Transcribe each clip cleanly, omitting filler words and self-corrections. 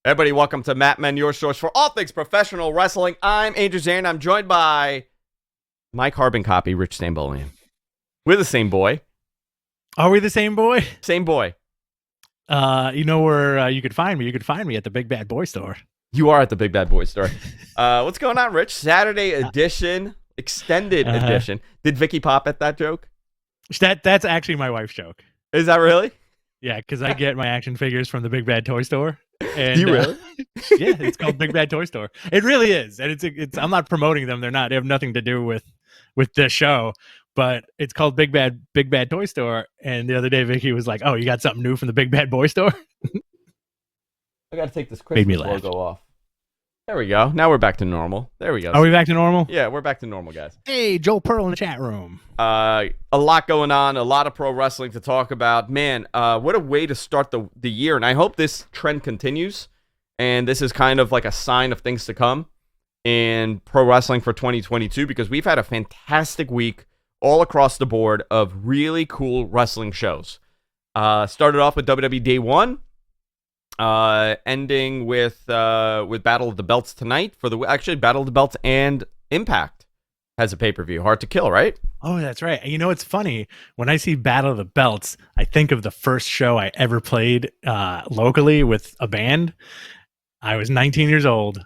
Everybody, welcome to Matt Men, your source for all things professional wrestling. I'm Andrew Zane. I'm joined by my carbon copy, Rich Stambolian. We're the same boy. Are we the same boy? Same boy. You know where you could find me? You could find me at the Big Bad Boy Store. You are at the Big Bad Boy Store. What's going on, Rich? Saturday edition, extended edition. Did Vicky pop at that joke? That's actually my wife's joke. Is that really? Yeah, because I get my action figures from the Big Bad Toy Store. And, Do you really? Yeah, it's called Big Bad Toy Store. It really is, and it's. I'm not promoting them. They have nothing to do with this show. But it's called Big Bad Toy Store. And the other day, Vicky was like, "Oh, you got something new from the Big Bad Boy Store?" I got to take this Christmas logo off. There we go. Now we're back to normal. There we go. Are we back to normal? Yeah, we're back to normal, guys. Hey, Joel Pearl in the chat room. A lot going on. A lot of pro wrestling to talk about. Man, what a way to start the year. And I hope this trend continues. And this is kind of like a sign of things to come in pro wrestling for 2022, because we've had a fantastic week all across the board of really cool wrestling shows. Started off with WWE Day One. Ending with Battle of the Belts tonight actually Battle of the Belts and Impact has a pay-per-view. Hard to Kill, right? Oh, that's right. You know, it's funny when I see Battle of the Belts, I think of the first show I ever played locally with a band. I was 19 years old,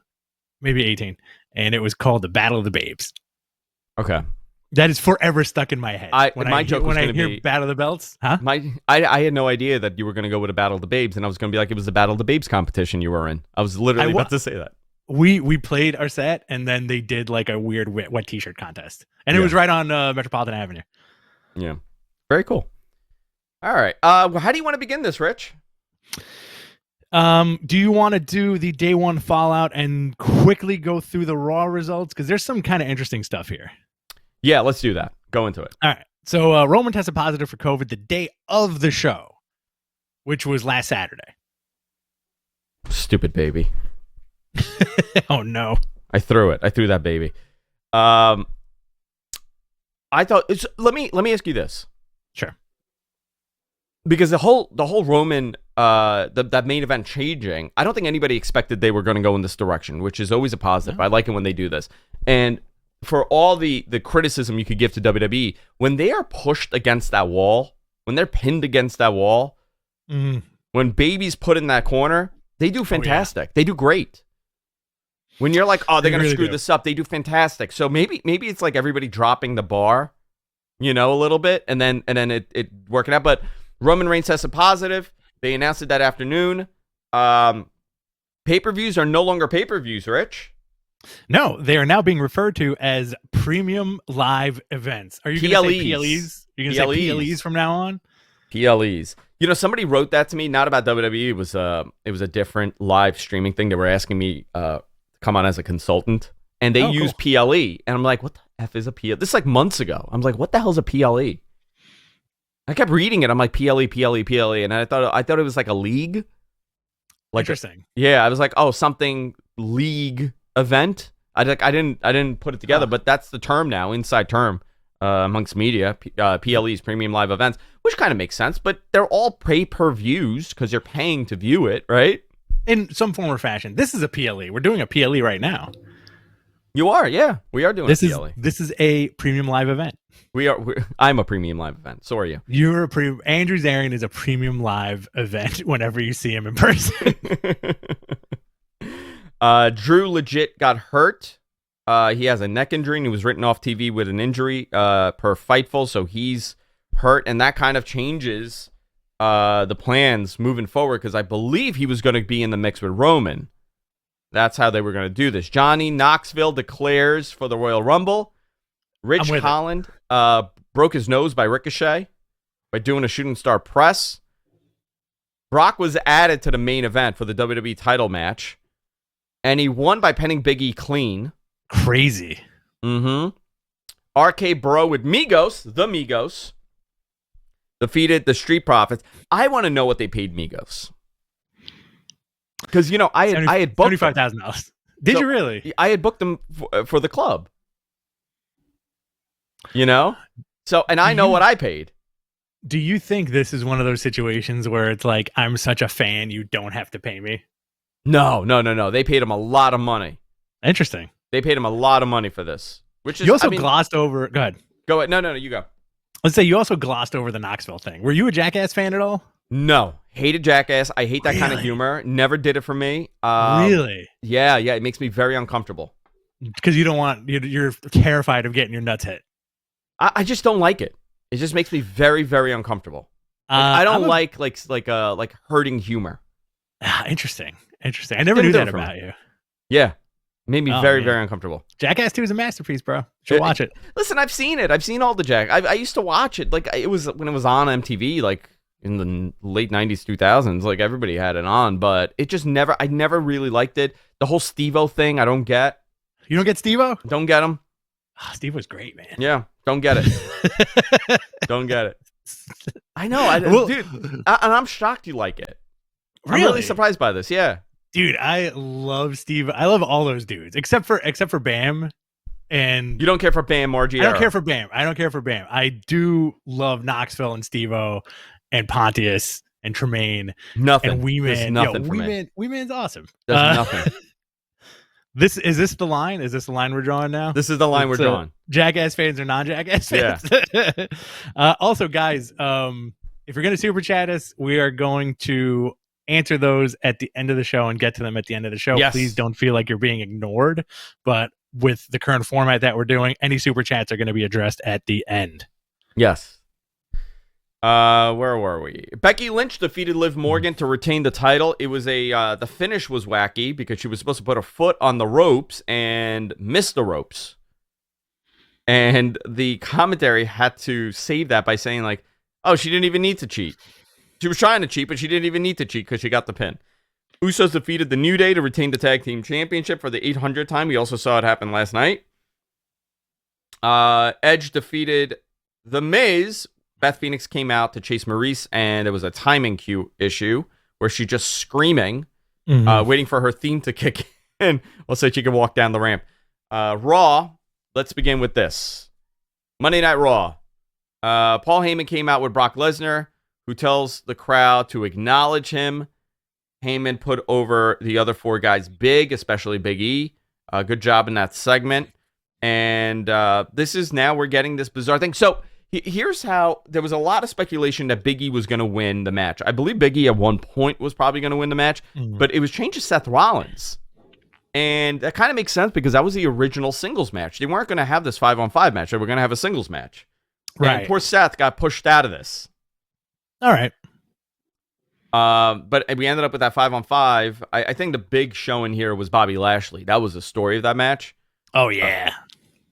maybe 18, and it was called the Battle of the Babes. Okay. That is forever stuck in my head. When I hear Battle of the Belts, huh? I had no idea that you were going to go with a Battle of the Babes, and I was going to be like, it was the Battle of the Babes competition you were in. I was literally about to say that. We played our set, and then they did like a weird wet t-shirt contest, and it was right on Metropolitan Avenue. Yeah, very cool. All right, how do you want to begin this, Rich? Do you want to do the Day One fallout and quickly go through the Raw results, because there's some kind of interesting stuff here? Yeah, let's do that. Go into it. All right. So Roman tested positive for COVID the day of the show, which was last Saturday. Stupid baby. Oh, no. I threw it. I threw that baby. I thought let me ask you this. Sure. Because the whole Roman that main event changing, I don't think anybody expected they were going to go in this direction, which is always a positive. No. I like it when they do this. And for all the criticism you could give to WWE, when they are pushed against that wall, when they're pinned against that wall, when baby's put in that corner, they do fantastic. Oh, yeah. They do great. When you're like, oh, they're going to screw this up, they do fantastic. So maybe it's like everybody dropping the bar, a little bit, and then it working out. But Roman Reigns tested positive. They announced it that afternoon. Pay-per-views are no longer pay-per-views, Rich. No, they are now being referred to as premium live events. Are you going to say PLEs? You're going to say PLEs from now on? PLEs. Somebody wrote that to me, not about WWE. It was a different live streaming thing. They were asking me to come on as a consultant, and they use PLE. And I'm like, what the F is a PLE? This is like months ago. I'm like, what the hell is a PLE? I kept reading it. I'm like, PLE. And I thought it was like a league. Like Interesting. Yeah, I was like, oh, something league event. I didn't put it together, but that's the term now, inside term amongst media. PLEs, premium live events, which kind of makes sense, but they're all pay-per-views because you're paying to view it, right? In some form or fashion. This is a PLE. We're doing a PLE right now. You are, yeah. We are doing a PLE. This is a premium live event. I'm a premium live event. So are you. Andrew Zarian is a premium live event whenever you see him in person. Drew legit got hurt. He has a neck injury, and he was written off TV with an injury per Fightful, so he's hurt, and that kind of changes the plans moving forward, because I believe he was going to be in the mix with Roman. That's how they were going to do this. Johnny Knoxville declares for the Royal Rumble. Rich Holland broke his nose by Ricochet by doing a shooting star press. Brock was added to the main event for the WWE title match, and he won by pinning Big E clean. Crazy. RK Bro with the Migos, defeated the Street Profits. I want to know what they paid Migos. Because, I had booked $75,000. Did you really? I had booked them for the club. So, and I know what I paid. Do you think this is one of those situations where it's like, I'm such a fan, you don't have to pay me? No. They paid him a lot of money. Interesting. They paid him a lot of money for this. Which is, You also glossed over. Go ahead. Go ahead. No, you go. Let's say you also glossed over the Knoxville thing. Were you a Jackass fan at all? No. Hated Jackass. I hate that kind of humor. Never did it for me. Really? Yeah. It makes me very uncomfortable. Because you don't want, you're terrified of getting your nuts hit. I just don't like it. It just makes me very, very uncomfortable. I don't like hurting humor. Interesting. I never knew that about you. Yeah. Made me very, very uncomfortable. Jackass 2 is a masterpiece, bro. Should watch it. Listen, I've seen it. I've seen all the I used to watch it. Like, it was when it was on MTV, like in the late 90s, 2000s. Like, everybody had it on, but it just I never really liked it. The whole Steve-O thing, I don't get. You don't get Steve-O? Don't get him. Steve was great, man. Yeah, don't get it. Don't get it. I know, dude. And I'm shocked you like it. Really? I'm really surprised by this. Yeah. Dude, I love Steve. I love all those dudes, except for Bam. And you don't care for Bam Margera. I don't care for Bam. I do love Knoxville and Steve-O and Pontius and Tremaine. Nothing. And Wee-Man. Nothing for me. Wee-Man's awesome. There's nothing. Is this the line? Is this the line we're drawing now? This is the line we're drawing. Jackass fans or non-Jackass fans? Yeah. Also, guys, if you're going to super chat us, we are going to answer those at the end of the show and get to them at the end of the show. Yes. Please don't feel like you're being ignored. But with the current format that we're doing, any super chats are going to be addressed at the end. Yes. Where were we? Becky Lynch defeated Liv Morgan to retain the title. It was the finish was wacky because she was supposed to put her foot on the ropes and miss the ropes. And the commentary had to save that by saying, like, oh, she didn't even need to cheat. She was trying to cheat, but she didn't even need to cheat because she got the pin. Usos defeated the New Day to retain the Tag Team Championship for the 800th time. We also saw it happen last night. Edge defeated The Miz. Beth Phoenix came out to chase Maurice, and there was a timing cue issue where she's just screaming, waiting for her theme to kick in. We'll say she can walk down the ramp. Raw, let's begin with this. Monday Night Raw. Paul Heyman came out with Brock Lesnar, who tells the crowd to acknowledge him. Heyman put over the other four guys big, especially Big E. Good job in that segment. And this is now we're getting this bizarre thing. So here's how there was a lot of speculation that Big E was going to win the match. I believe Big E at one point was probably going to win the match, but it was changed to Seth Rollins. And that kind of makes sense because that was the original singles match. They weren't going to have this 5-on-5 match. They were going to have a singles match. Right. And poor Seth got pushed out of this. All right. But we ended up with that 5-on-5. I think the big show in here was Bobby Lashley. That was the story of that match. Oh, yeah.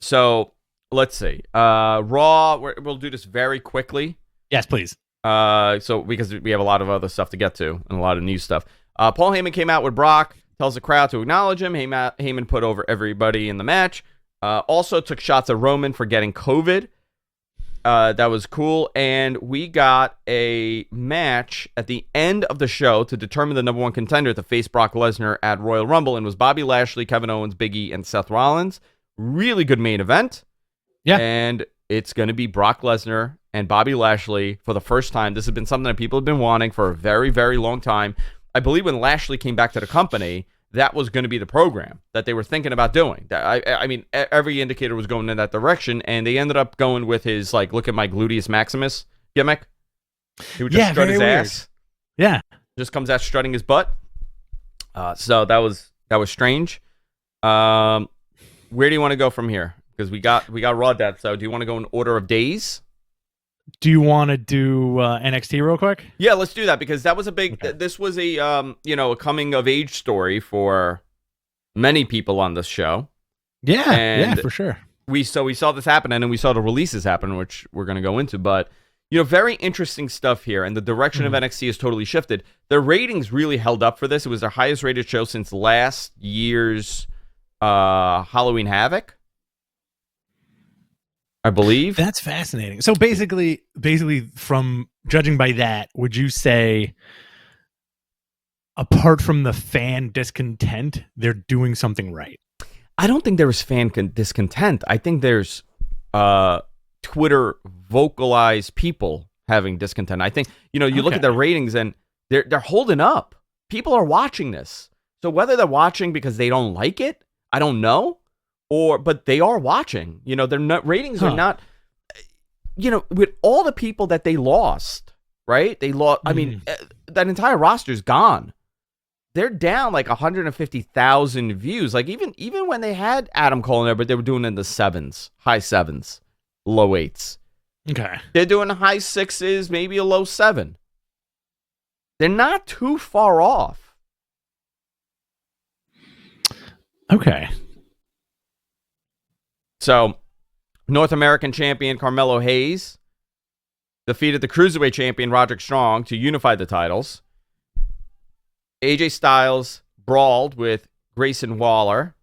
So let's see. Raw, we'll do this very quickly. Yes, please. So because we have a lot of other stuff to get to and a lot of new stuff. Paul Heyman came out with Brock, tells the crowd to acknowledge him. Heyman put over everybody in the match. Also took shots at Roman for getting COVID. That was cool. And we got a match at the end of the show to determine the number one contender to face Brock Lesnar at Royal Rumble. And it was Bobby Lashley, Kevin Owens, Big E, and Seth Rollins. Really good main event. Yeah. And it's going to be Brock Lesnar and Bobby Lashley for the first time. This has been something that people have been wanting for a very, very long time. I believe when Lashley came back to the company, that was going to be the program that they were thinking about doing. I mean, every indicator was going in that direction, and they ended up going with his, like, look at my gluteus maximus gimmick. He would just strut his ass. Yeah. Just comes out strutting his butt. So that was strange. Where do you want to go from here? Because we got Raw Death. So do you want to go in order of days? Do you want to do NXT real quick? Yeah, let's do that because that was a big. Okay. This was a a coming of age story for many people on this show. Yeah, and yeah, for sure. We saw this happen, and then we saw the releases happen, which we're going to go into. But very interesting stuff here, and the direction of NXT has totally shifted. Their ratings really held up for this. It was their highest rated show since last year's Halloween Havoc, I believe. That's fascinating. So basically from judging by that, would you say apart from the fan discontent, they're doing something right? I don't think there was fan discontent. I think there's Twitter vocalized people having discontent. I think, you look at the ratings and they're holding up. People are watching this. So whether they're watching because they don't like it, I don't know, but they are watching. You know, their ratings are not, you know, with all the people that they lost, right? They lost, I mean, that entire roster's gone. They're down like 150,000 views. Like even when they had Adam Cole in there, but they were doing it in the sevens, high sevens, low eights. Okay. They're doing high sixes, maybe a low 7. They're not too far off. Okay. So, North American champion Carmelo Hayes defeated the Cruiserweight champion Roderick Strong to unify the titles. AJ Styles brawled with Grayson Waller,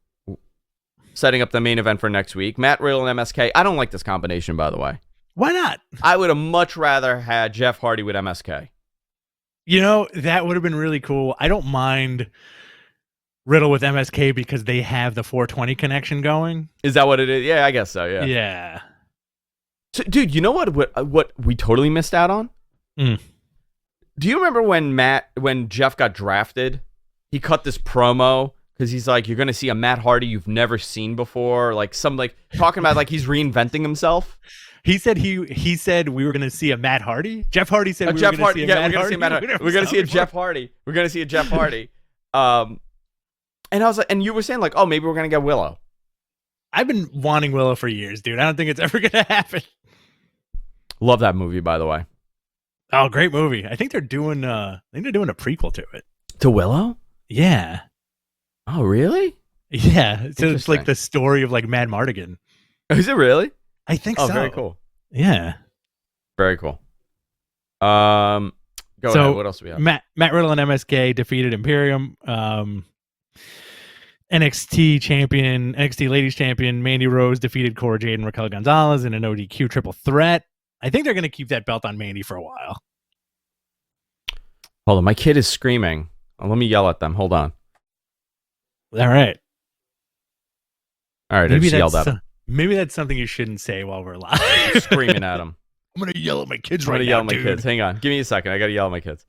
setting up the main event for next week. Matt Riddle and MSK. I don't like this combination, by the way. Why not? I would have much rather had Jeff Hardy with MSK. You know, that would have been really cool. I don't mind Riddle with MSK because they have the 420 connection going. Is that what it is? Yeah, I guess so, yeah. Yeah. So, dude, you know what we totally missed out on? Do you remember when Jeff got drafted? He cut this promo because he's like, you're going to see a Matt Hardy you've never seen before. Like, talking about like he's reinventing himself. He said we were going to see a Matt Hardy. Jeff Hardy said we were going to see a Matt Hardy. We're going to see a Jeff Hardy. We're going to see a Jeff Hardy. And I was like, and you were saying like, oh, maybe we're going to get Willow. I've been wanting Willow for years, dude. I don't think it's ever going to happen. Love that movie, by the way. Oh, great movie. I think they're doing a prequel to it. To Willow? Yeah. Oh, really? Yeah. So it's like the story of like Mad Mardigan. Is it really? I think so. Oh, very cool. Yeah. Very cool. Go ahead. What else do we have? Matt Riddle and MSK defeated Imperium. NXT Ladies Champion Mandy Rose defeated Cora Jade and Raquel Gonzalez in an ODQ triple threat. I think they're going to keep that belt on Mandy for a while. Hold on. My kid is screaming. Oh, let me yell at them. Hold on. All right. I just yelled at him. Maybe that's something you shouldn't say while we're live. Screaming at him. I'm going to yell at my kids I'm right now, yell at my kids. Hang on. Give me a second. I got to yell at my kids.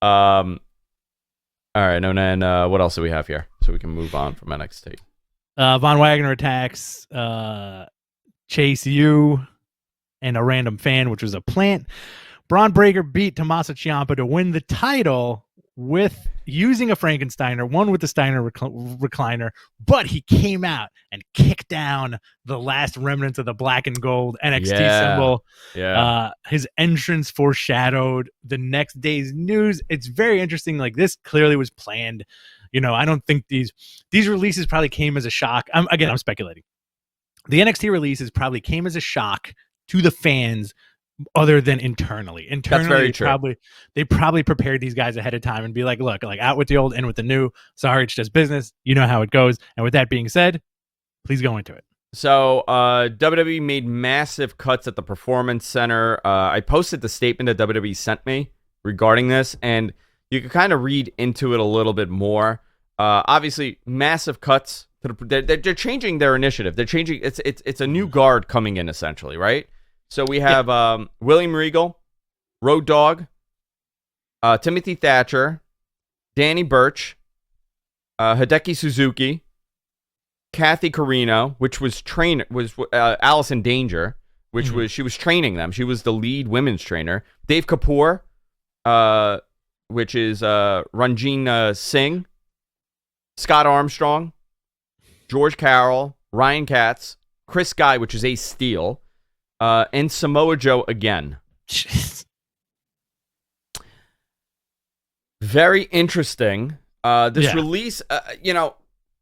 All right. And then what else do we have here? So we can move on from NXT. Von Wagner attacks Chase U and a random fan, which was a plant. Braun Breaker beat Tommaso Ciampa to win the title with using a Frankensteiner, one with the Steiner recliner, but he came out and kicked down the last remnants of the black and gold NXT symbol. Yeah. His entrance foreshadowed the next day's news. It's very interesting. Like, this clearly was planned. You know, I don't think these releases probably came as a shock. I'm speculating. The NXT releases probably came as a shock to the fans, other than internally. That's very true. They probably prepared these guys ahead of time and be like, look, like, out with the old, in with the new. Sorry, it's just business. You know how it goes. And with that being said, please go into it. So WWE made massive cuts at the Performance Center. I posted the statement that WWE sent me regarding this, and you can kind of read into it a little bit more. Obviously, massive cuts. They're changing their initiative. They're changing. It's a new guard coming in, essentially, right? So we have William Regal, Road Dogg, Timothy Thatcher, Danny Burch, Hideki Suzuki, Kathy Carino, which was Allison Danger, which she was training them. She was the lead women's trainer. Dave Kapoor, which is Ranjin Singh, Scott Armstrong, George Carroll, Ryan Katz, Chris Guy, which is Ace Steel, and Samoa Joe again. Very interesting. This release,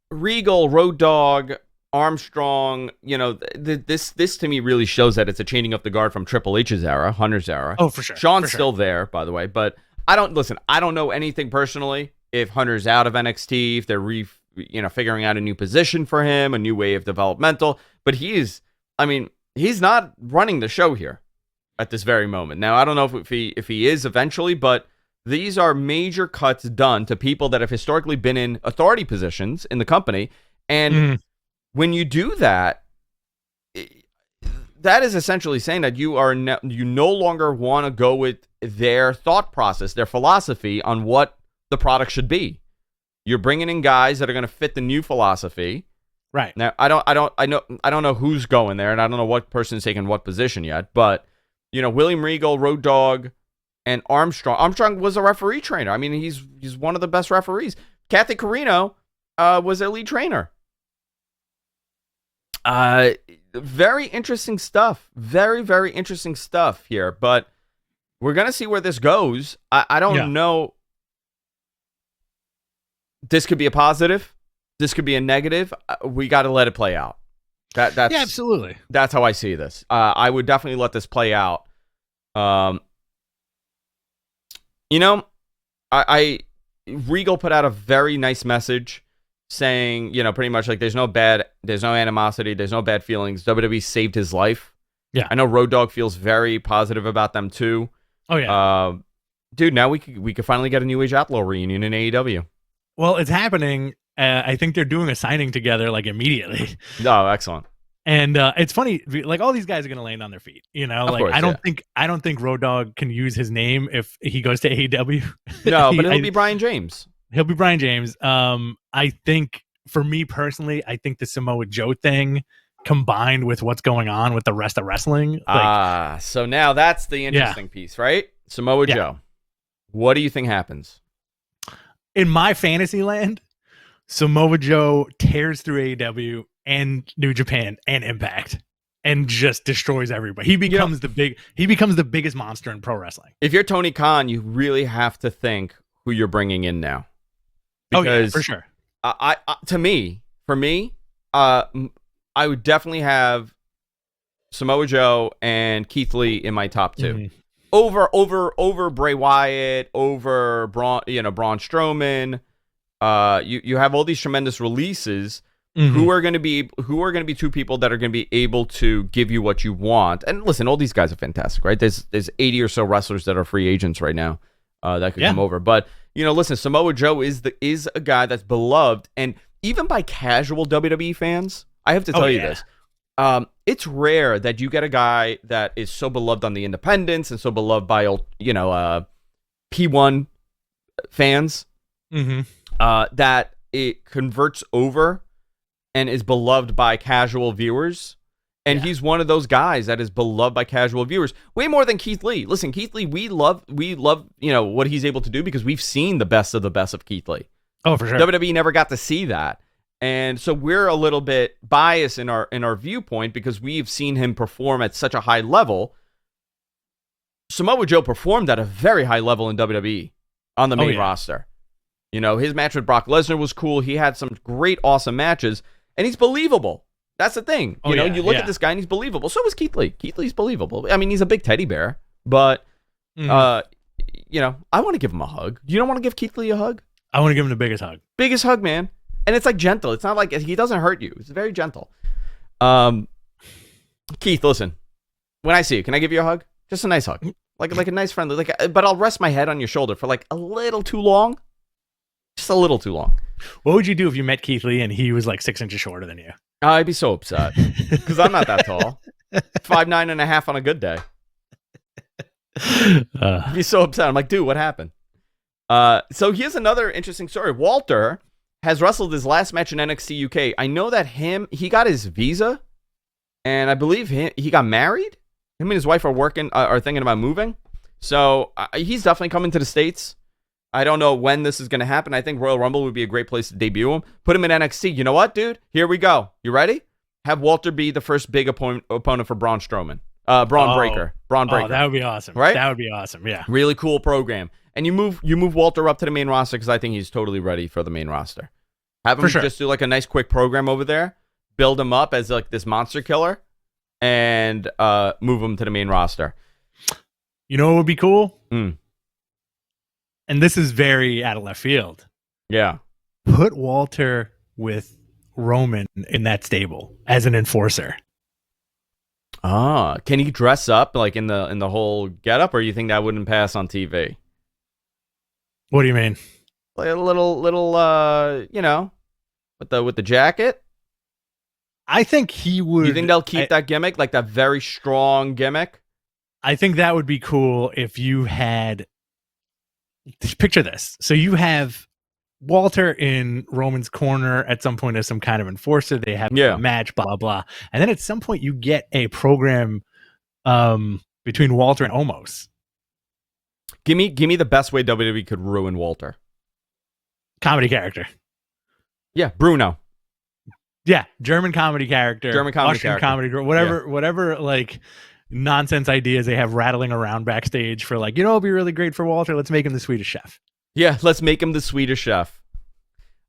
Regal, Road Dogg, Armstrong, this to me really shows that it's a changing of the guard from Triple H's era, Hunter's era. Oh, for sure. Sean's still there, by the way, but I don't know anything personally if Hunter's out of NXT, if they're figuring out a new position for him, a new way of developmental, but he's not running the show here at this very moment. Now, I don't know if he is eventually, but these are major cuts done to people that have historically been in authority positions in the company. And when you do that, that is essentially saying that you no longer want to go with their thought process, their philosophy on what the product should be. You're bringing in guys that are going to fit the new philosophy. Right. Now, I don't know who's going there, and I don't know what person's taking what position yet. But William Regal, Road Dogg, and Armstrong. Armstrong was a referee trainer. I mean, he's one of the best referees. Kathy Carino was a lead trainer. Very interesting stuff. Very, very interesting stuff here. But we're going to see where this goes. I don't know. This could be a positive. This could be a negative. We got to let it play out. That's absolutely. That's how I see this. I would definitely let this play out. Regal put out a very nice message saying, pretty much like there's no animosity, there's no bad feelings. WWE saved his life. Yeah. I know Road Dogg feels very positive about them too. Oh yeah. Dude, now we could finally get a New Age Outlaw reunion in AEW. Well, it's happening. I think they're doing a signing together like immediately. Oh, excellent. And it's funny, like all these guys are going to land on their feet. Of course, I don't think Road Dogg can use his name if he goes to AEW. No, but it'll be Brian James. He'll be Brian James. I think for me personally, I think the Samoa Joe thing combined with what's going on with the rest of wrestling. So now that's the interesting piece, right? Samoa Joe. What do you think happens? In my fantasy land, Samoa Joe tears through AEW and New Japan and Impact and just destroys everybody. He becomes the biggest monster in pro wrestling. If you're Tony Khan, you really have to think who you're bringing in now. Because, for sure. For me, I would definitely have Samoa Joe and Keith Lee in my top two. Mm-hmm. Over Bray Wyatt, over Braun Strowman. You have all these tremendous releases. Mm-hmm. Who are going to be two people that are going to be able to give you what you want. And listen, all these guys are fantastic, right? There's 80 or so wrestlers that are free agents right now that could come over. But listen, Samoa Joe is a guy that's beloved, and even by casual WWE fans, I have to tell you this. It's rare that you get a guy that is so beloved on the independents and so beloved by P1 fans that it converts over and is beloved by casual viewers. And he's one of those guys that is beloved by casual viewers way more than Keith Lee. Listen, Keith Lee, we love what he's able to do because we've seen the best of Keith Lee. Oh, for sure. WWE never got to see that. And so we're a little bit biased in our viewpoint because we've seen him perform at such a high level. Samoa Joe performed at a very high level in WWE on the main roster. His match with Brock Lesnar was cool. He had some great, awesome matches, and he's believable. That's the thing. You look at this guy and he's believable. So is Keith Lee. Keith Lee's believable. I mean, he's a big teddy bear, but I want to give him a hug. You don't want to give Keith Lee a hug? I want to give him the biggest hug. Biggest hug, man. And it's like gentle. It's not like he doesn't hurt you. It's very gentle. Keith, listen. When I see you, can I give you a hug? Just a nice hug, like a nice friendly. But I'll rest my head on your shoulder for like a little too long. Just a little too long. What would you do if you met Keith Lee and he was like 6 inches shorter than you? I'd be so upset because I'm not that tall. 5'9.5" on a good day. I'd be so upset. I'm like, dude, what happened? So here's another interesting story. Walter has wrestled his last match in NXT UK. I know that he got his visa, and I believe he got married. Him and his wife are thinking about moving. So he's definitely coming to the States. I don't know when this is going to happen. I think Royal Rumble would be a great place to debut him. Put him in NXT. You know what, dude? Here we go. You ready? Have Walter be the first big opponent for Braun Strowman. Braun Breaker. Oh, that would be awesome. Right? That would be awesome. Yeah. Really cool program. And you move Walter up to the main roster because I think he's totally ready for the main roster. Have him just do like a nice quick program over there. Build him up as like this monster killer, and move him to the main roster. You know what would be cool? And this is very out of left field. Yeah. Put Walter with Roman in that stable as an enforcer. Can he dress up like in the whole getup, or you think that wouldn't pass on TV? What do you mean? Like a little with the jacket? I think he would. You think they'll keep that gimmick, like that very strong gimmick? I think that would be cool if you had. Picture this. So you have Walter in Roman's corner at some point as some kind of enforcer. They have a match, blah, blah, blah. And then at some point you get a program between Walter and Omos. Give me the best way WWE could ruin Walter. Comedy character. Yeah, Bruno. Yeah, German comedy character. Austrian comedy girl. Whatever like nonsense ideas they have rattling around backstage for like, it'll be really great for Walter. Let's make him the Swedish chef. Yeah, let's make him the Swedish chef.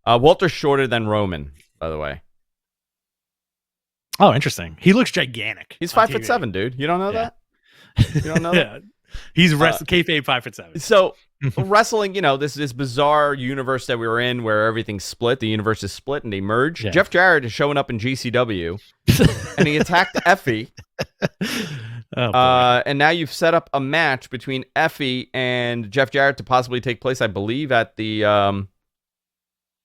Walter's shorter than Roman, by the way. Oh, interesting. He looks gigantic. He's 5'7", dude. You don't know that? You don't know that? He's kayfabe 5'7". So wrestling, this bizarre universe that we were in where everything's split. The universe is split and they merge. Yeah. Jeff Jarrett is showing up in GCW and he attacked Effie. And now you've set up a match between Effie and Jeff Jarrett to possibly take place, I believe, at the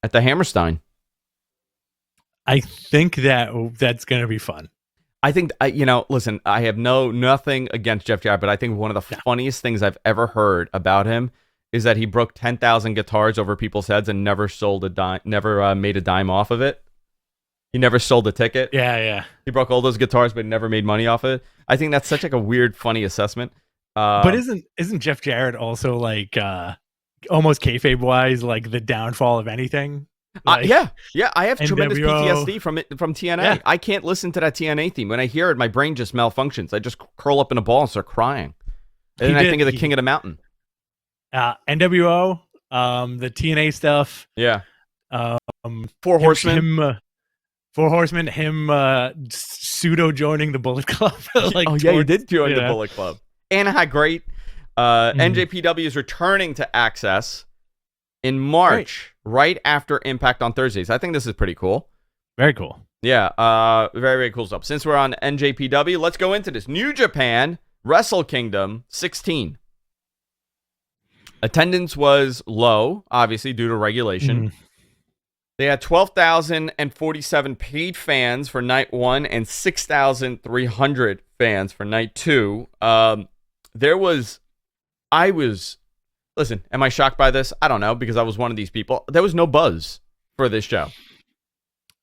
Hammerstein. I think that's going to be fun. I think, listen, I have nothing against Jeff Jarrett, but I think one of the funniest things I've ever heard about him is that he broke 10,000 guitars over people's heads and never sold a dime, never made a dime off of it. He never sold a ticket. Yeah. He broke all those guitars, but never made money off it. I think that's such like a weird, funny assessment. But isn't Jeff Jarrett also like almost kayfabe wise like the downfall of anything? Like, yeah. I have tremendous NWO. PTSD from TNA. Yeah. I can't listen to that TNA theme. When I hear it, my brain just malfunctions. I just curl up in a ball and start crying. And then I think of the King of the Mountain. NWO, the TNA stuff. Yeah. Four Horsemen. Four Horsemen, him pseudo joining the Bullet Club. He did join the Bullet Club. Anaheim, great. NJPW is returning to Access in March, right after Impact on Thursdays. I think this is pretty cool. Very cool. Yeah, very, very cool stuff. Since we're on NJPW, let's go into this. New Japan, Wrestle Kingdom 16. Attendance was low, obviously, due to regulation. They had 12,047 paid fans for night 1 and 6,300 fans for night 2. Listen, am I shocked by this? I don't know, because I was one of these people. There was no buzz for this show.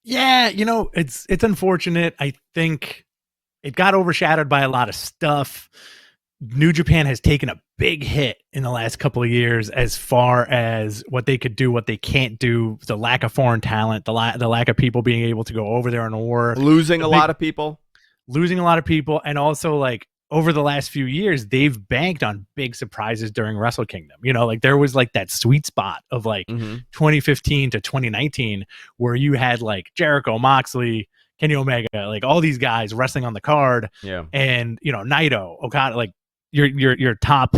Yeah, it's unfortunate. I think it got overshadowed by a lot of stuff. New Japan has taken a big hit in the last couple of years as far as what they could do, what they can't do, the lack of foreign talent, the lack of people being able to go over there and work. Losing a lot of people, and also like over the last few years, they've banked on big surprises during Wrestle Kingdom. Like there was like that sweet spot of like 2015 to 2019 where you had like Jericho, Moxley, Kenny Omega, like all these guys wrestling on the card. Yeah. And, Naito, Okada, like your top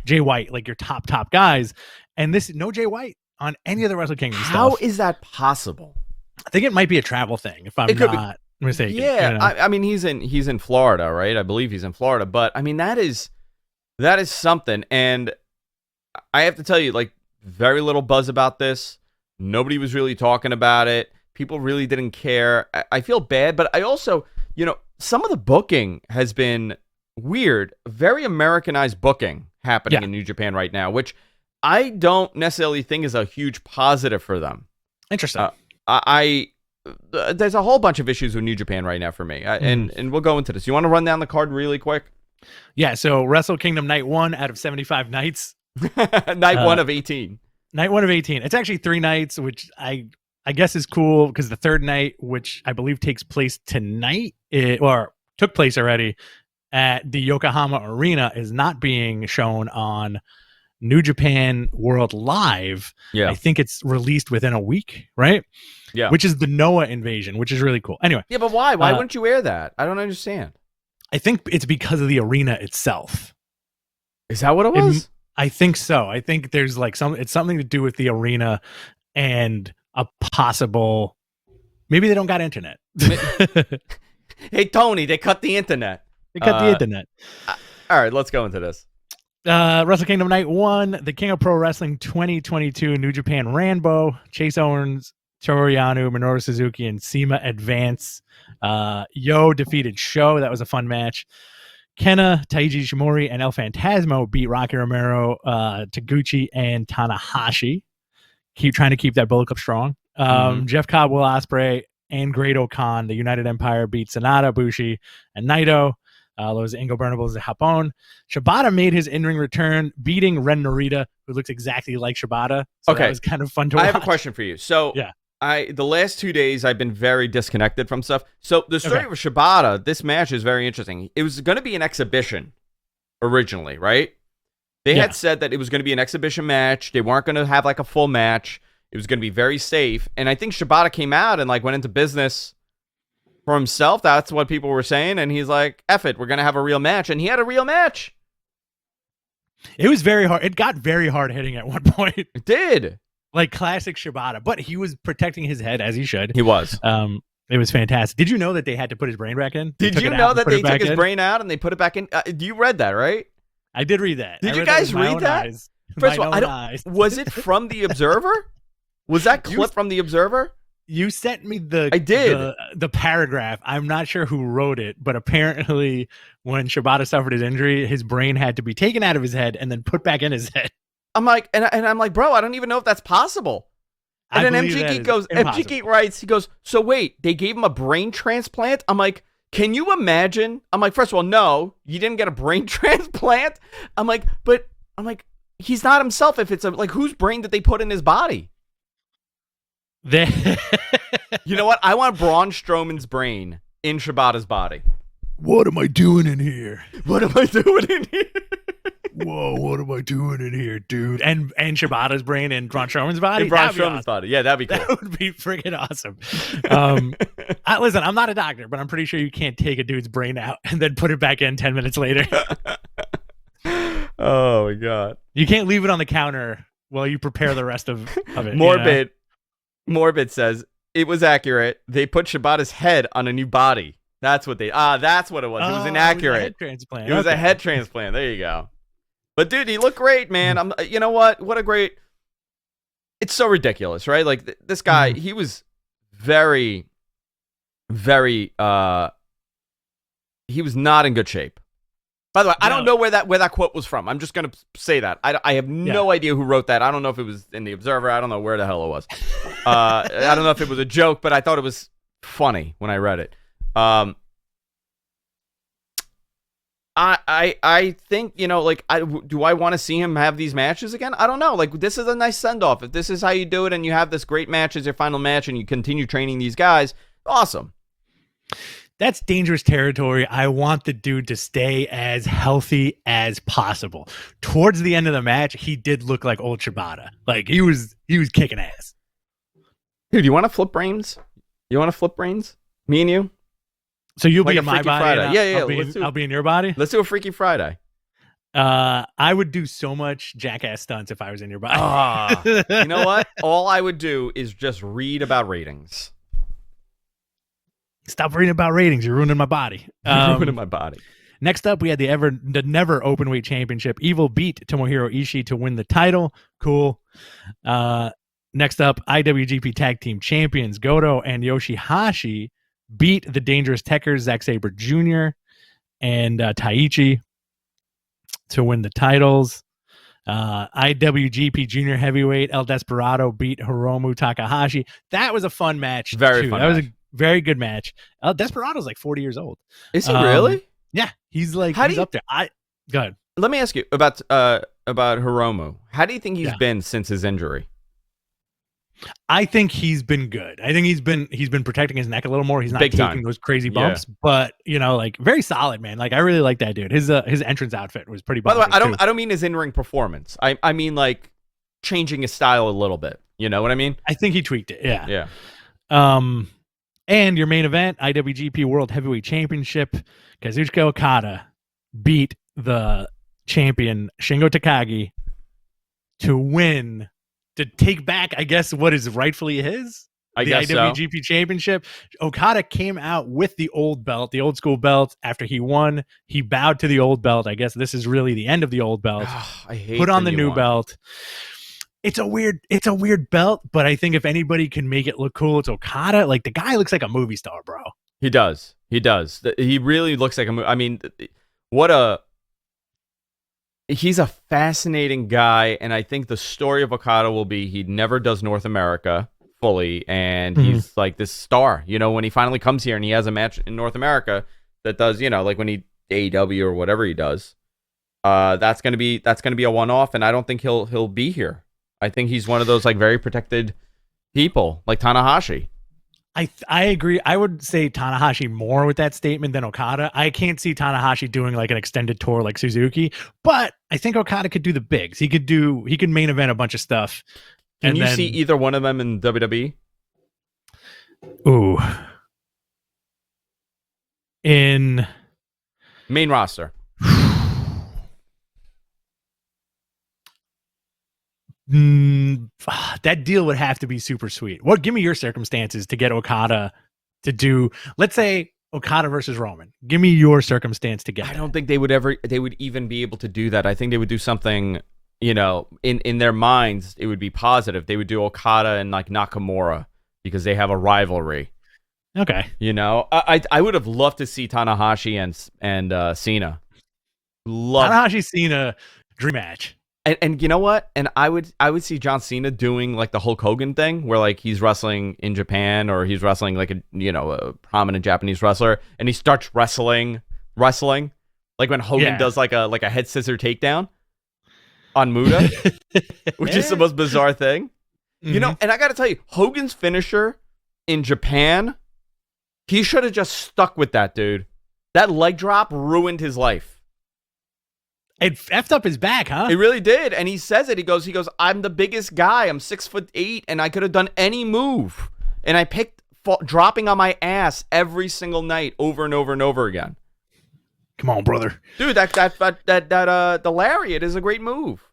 Jay White, like your top guys. And no Jay White on any of the Wrestle Kingdom stuff. How is that possible? I think it might be a travel thing, if I'm not mistaken. Yeah, I mean he's in Florida, right? I believe he's in Florida, but I mean that is something. And I have to tell you, like, very little buzz about this. Nobody was really talking about it. People really didn't care. I feel bad, but I also, some of the booking has been weird, very Americanized booking happening in New Japan right now, which I don't necessarily think is a huge positive for them. Interesting. There's a whole bunch of issues with New Japan right now for me, and we'll go into this. You want to run down the card really quick? Yeah. So Wrestle Kingdom night 1 out of 75 nights. Night 1 of 18. Night 1 of 18. It's actually 3 nights, which I guess is cool because the third night, which I believe takes place tonight, or took place already at the Yokohama Arena, is not being shown on New Japan World Live. Yeah. I think it's released within a week, right? Yeah. Which is the Noah invasion, which is really cool. Anyway. Yeah, but why? Why wouldn't you air that? I don't understand. I think it's because of the arena itself. Is that what it was? I think so. I think there's like it's something to do with the arena and a possible, maybe they don't got internet. Hey, Tony, they cut the internet. All right, let's go into this. Wrestle Kingdom Night 1, the King of Pro Wrestling 2022 New Japan Rambo, Chase Owens, Toru Yano, Minoru Suzuki, and CIMA advance. Yo defeated Sho. That was a fun match. Kenna, Taiji Ishimori, and El Phantasmo beat Rocky Romero, Taguchi, and Tanahashi. trying to keep that Bullet Club strong. Jeff Cobb, Will Ospreay, and Great Okan, the United Empire, beat Sonata, Bushi, and Naito. Those Ingobernables de Japón. Shibata made his in-ring return, beating Ren Narita, who looks exactly like Shibata. So that was kind of fun to watch. I have a question for you. So the last 2 days I've been very disconnected from stuff. So the story with Shibata, this match is very interesting. It was going to be an exhibition originally, right? They had said that it was going to be an exhibition match. They weren't going to have like a full match. It was going to be very safe. And I think Shibata came out and like went into business for himself. That's what people were saying. And he's like, F it, we're going to have a real match. And he had a real match. It was very hard. It got very hard hitting at one point. It did. Like classic Shibata. But he was protecting his head as he should. He was. It was fantastic. Did you know that they had to put his brain back in? Did you know that they took his brain out and they put it back in? You read that, right? I did read that. Did you guys read that? First of all, was it from The Observer? Was that clip from The Observer? You sent me the paragraph. I'm not sure who wrote it, but apparently when Shibata suffered his injury, his brain had to be taken out of his head and then put back in his head. I'm like, and I'm like, bro, I don't even know if that's possible. And then MG Geek writes, he goes, so wait, they gave him a brain transplant? I'm like, can you imagine? I'm like, first of all, no, you didn't get a brain transplant. I'm like, he's not himself. If it's like, whose brain did they put in his body? You know what? I want Braun Strowman's brain in Shibata's body. What am I doing in here? What am I doing in here? Whoa, what am I doing in here, dude? And Shibata's brain in Braun Strowman's body? In Braun Strowman's body. Yeah, that'd be cool. That would be freaking awesome. Listen, I'm not a doctor, but I'm pretty sure you can't take a dude's brain out and then put it back in 10 minutes later. Oh, my God. You can't leave it on the counter while you prepare the rest of it. Morbid says, it was accurate. They put Shibata's head on a new body. That's what that's what it was. It was inaccurate. It was a head transplant. It was a head transplant. There you go. But dude, he looked great, man. You know what? What a great. It's so ridiculous, right? Like this guy, he was very, very. He was not in good shape. By the way, I don't know where that quote was from. I'm just gonna say that I have no idea who wrote that. I don't know if it was in the Observer. I don't know where the hell it was. I don't know if it was a joke, but I thought it was funny when I read it. I think, you know, like, do I want to see him have these matches again? I don't know. Like, this is a nice send-off. If this is how you do it and you have this great match as your final match and you continue training these guys, awesome. That's dangerous territory. I want the dude to stay as healthy as possible. Towards the end of the match, he did look like old Shibata. Like, he was kicking ass. Dude, you want to flip brains? Me and you? So you'll like be in my body. Yeah. I'll be in your body. Let's do a Freaky Friday. I would do so much jackass stunts if I was in your body. You know what? All I would do is just read about ratings. Stop reading about ratings. You're ruining my body. Ruining my body. Next up, we had the never openweight championship. Evil beat Tomohiro Ishii to win the title. Cool. Next up, IWGP Tag Team Champions Goto and Yoshihashi beat the Dangerous Tekkers, Zack Sabre Jr. and Taichi to win the titles. IWGP Junior Heavyweight El Desperado beat Hiromu Takahashi. That was a fun match. That was a very good match. El Desperado's like 40 years old. Is he really? Yeah, he's like up there. Go ahead. Let me ask you about Hiromu. How do you think he's been since his injury? I think he's been good. I think he's been protecting his neck a little more. He's not taking those crazy bumps, but you know, like very solid, man. Like I really like that dude. His entrance outfit was pretty. By the way, I don't mean his in-ring performance. I mean like changing his style a little bit. You know what I mean? I think he tweaked it. Yeah. Yeah. And your main event, IWGP World Heavyweight Championship, Kazuchika Okada beat the champion Shingo Takagi to win. To take back, I guess, what is rightfully his, the IWGP Championship. Okada came out with the old belt, the old school belt. After he won, he bowed to the old belt. I guess this is really the end of the old belt. I hate Put on the new belt. It's a weird belt, but I think if anybody can make it look cool, it's Okada. Like the guy looks like a movie star, bro. He does. He really looks like a movie. I mean, what a He's a fascinating guy, and I think the story of Okada will be he never does North America fully, and he's like this star. When he finally comes here and he has a match in North America that does, like when he AEW or whatever he does, that's gonna be a one-off, and I don't think he'll be here. I think he's one of those like very protected people, like Tanahashi. I agree. I would say Tanahashi more with that statement than Okada. I can't see Tanahashi doing like an extended tour like Suzuki, but I think Okada could do the bigs. He could main event a bunch of stuff. Can you see either one of them in WWE? Ooh. In main roster. That deal would have to be super sweet. Give me your circumstances to get Okada to do, let's say Okada versus Roman. Give me your circumstance to get I don't think they would even be able to do that. I think they would do something, in their minds, it would be positive. They would do Okada and like Nakamura because they have a rivalry. Okay. I would have loved to see Tanahashi and Cena. Tanahashi Cena dream match. And you know what? And I would see John Cena doing like the Hulk Hogan thing, where like he's wrestling in Japan or he's wrestling like a prominent Japanese wrestler, and he starts wrestling like when Hogan does like a head scissor takedown on Muda, which is the most bizarre thing. And I got to tell you, Hogan's finisher in Japan, he should have just stuck with that, dude. That leg drop ruined his life. It effed up his back, huh? It really did. And he says it. He goes, I'm the biggest guy. I'm 6'8", and I could have done any move. And I picked dropping on my ass every single night over and over and over again. Come on, brother. Dude, the lariat is a great move.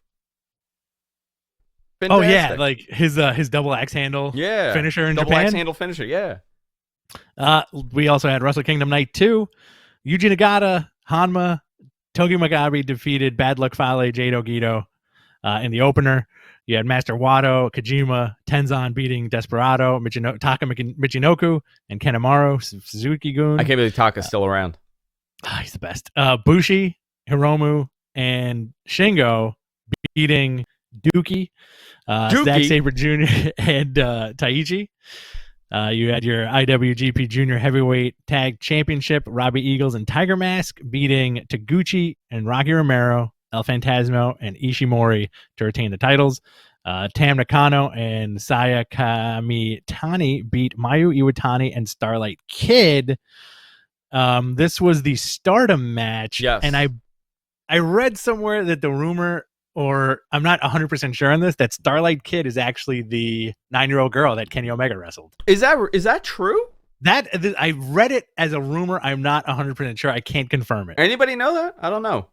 Fantastic. Oh, yeah. Like his double axe handle finisher in double Japan. Axe handle finisher, yeah. We also had Wrestle Kingdom Night 2. Yuji Nagata, Hanma, Togi Magabe defeated Bad Luck Fale, Jado Gito in the opener. You had Master Wato, Kojima, Tenzan beating Desperado, Taka Michinoku, and Kanemaru, Suzuki-gun. I can't believe Taka's still around. He's the best. Bushi, Hiromu, and Shingo beating Dookie, Zack Sabre Jr., and Taichi. You had your IWGP Junior Heavyweight Tag Championship, Robbie Eagles and Tiger Mask beating Taguchi and Rocky Romero, El Phantasmo, and Ishimori to retain the titles. Tam Nakano and Saya Kamitani beat Mayu Iwatani and Starlight Kid. This was the Stardom match. Yes. And I read somewhere that the rumor, or I'm not 100% sure on this, that Starlight Kid is actually the 9-year-old girl that Kenny Omega wrestled. Is that true? I read it as a rumor. I'm not 100% sure. I can't confirm it. Anybody know that? I don't know.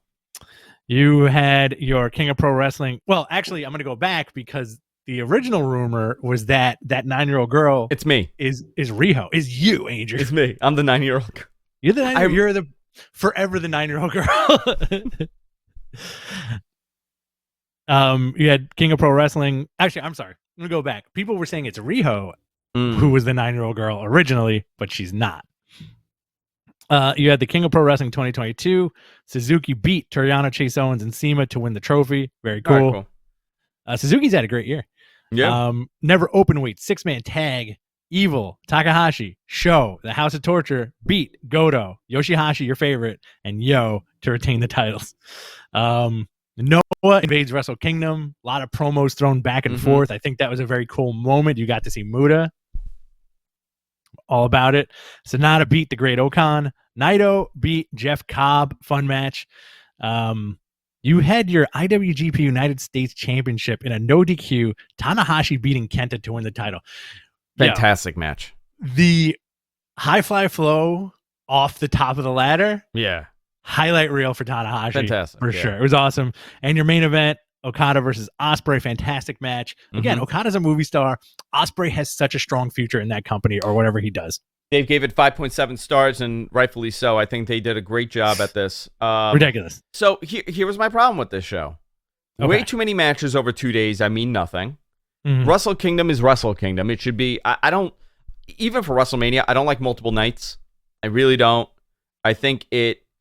You had your King of Pro Wrestling. Well, actually, I'm going to go back because the original rumor was that 9-year-old girl. It's me. Is Riho. Is you, Andrew. It's me. I'm the 9-year-old girl. You're the 9-year-old. You're the forever the 9-year-old girl. You had King of Pro Wrestling. Actually, I'm sorry. I'm going to go back. People were saying it's Riho who was the 9-year-old girl originally, but she's not. You had the King of Pro Wrestling 2022. Suzuki beat Toriano, Chase Owens, and CIMA to win the trophy. Very cool. Right, cool. Suzuki's had a great year. Yeah. Never open weight, 6-man tag. Evil, Takahashi, Sho, the House of Torture, beat Goto, Yoshihashi, your favorite, and Yo to retain the titles. Noah invades Wrestle Kingdom. A lot of promos thrown back and forth. I think that was a very cool moment. You got to see Muda. All about it. Sonata beat the Great Okan. Naito beat Jeff Cobb. Fun match. You had your IWGP United States Championship in a no DQ. Tanahashi beating Kenta to win the title. Fantastic match. The high fly flow off the top of the ladder. Yeah. Highlight reel for Tanahashi. Fantastic. For sure. It was awesome. And your main event, Okada versus Ospreay. Fantastic match. Again, Okada's a movie star. Ospreay has such a strong future in that company or whatever he does. Dave gave it 5.7 stars, and rightfully so. I think they did a great job at this. Ridiculous. So here was my problem with this show. Okay. Way too many matches over 2 days. I mean nothing. Wrestle Kingdom is Wrestle Kingdom. It should be. I don't, even for WrestleMania, I don't like multiple nights. I really don't. I think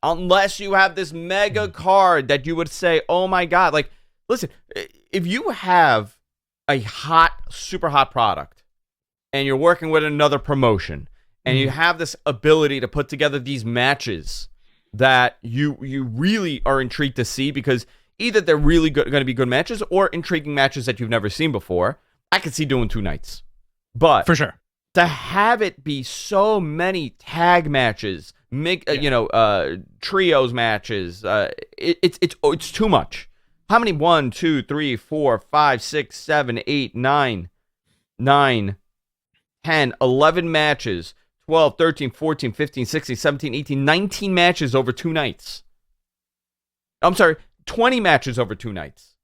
unless you have this mega card that you would say, oh my God. Like, listen, if you have a super hot product and you're working with another promotion and you have this ability to put together these matches that you really are intrigued to see because either they're really going to be good matches or intriguing matches that you've never seen before, I could see doing 2 nights. But for sure, to have it be so many tag matches, trios matches, it's too much. How many? 1, 2, 3, 4, 5, 6, 7, 8, 9, 10, 11 matches, 12, 13, 14, 15, 16, 17, 18, 19 matches over 2 nights. I'm sorry, 20 matches over 2 nights.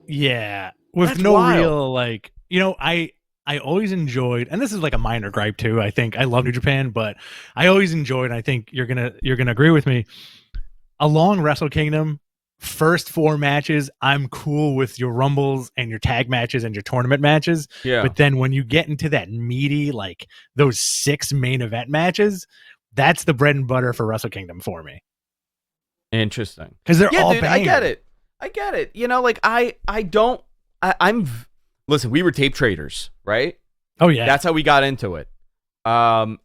Yeah, with That's no wild. real I always enjoyed, and this is like a minor gripe too. I think I love New Japan, but I always enjoyed, and I think you're gonna agree with me. Along Wrestle Kingdom, first 4 matches, I'm cool with your rumbles and your tag matches and your tournament matches. Yeah. But then when you get into that meaty, like those 6 main event matches, that's the bread and butter for Wrestle Kingdom for me. Interesting. Because they're all dude, bangers. I get it. You know, like listen, we were tape traders, right? Oh yeah. That's how we got into it. I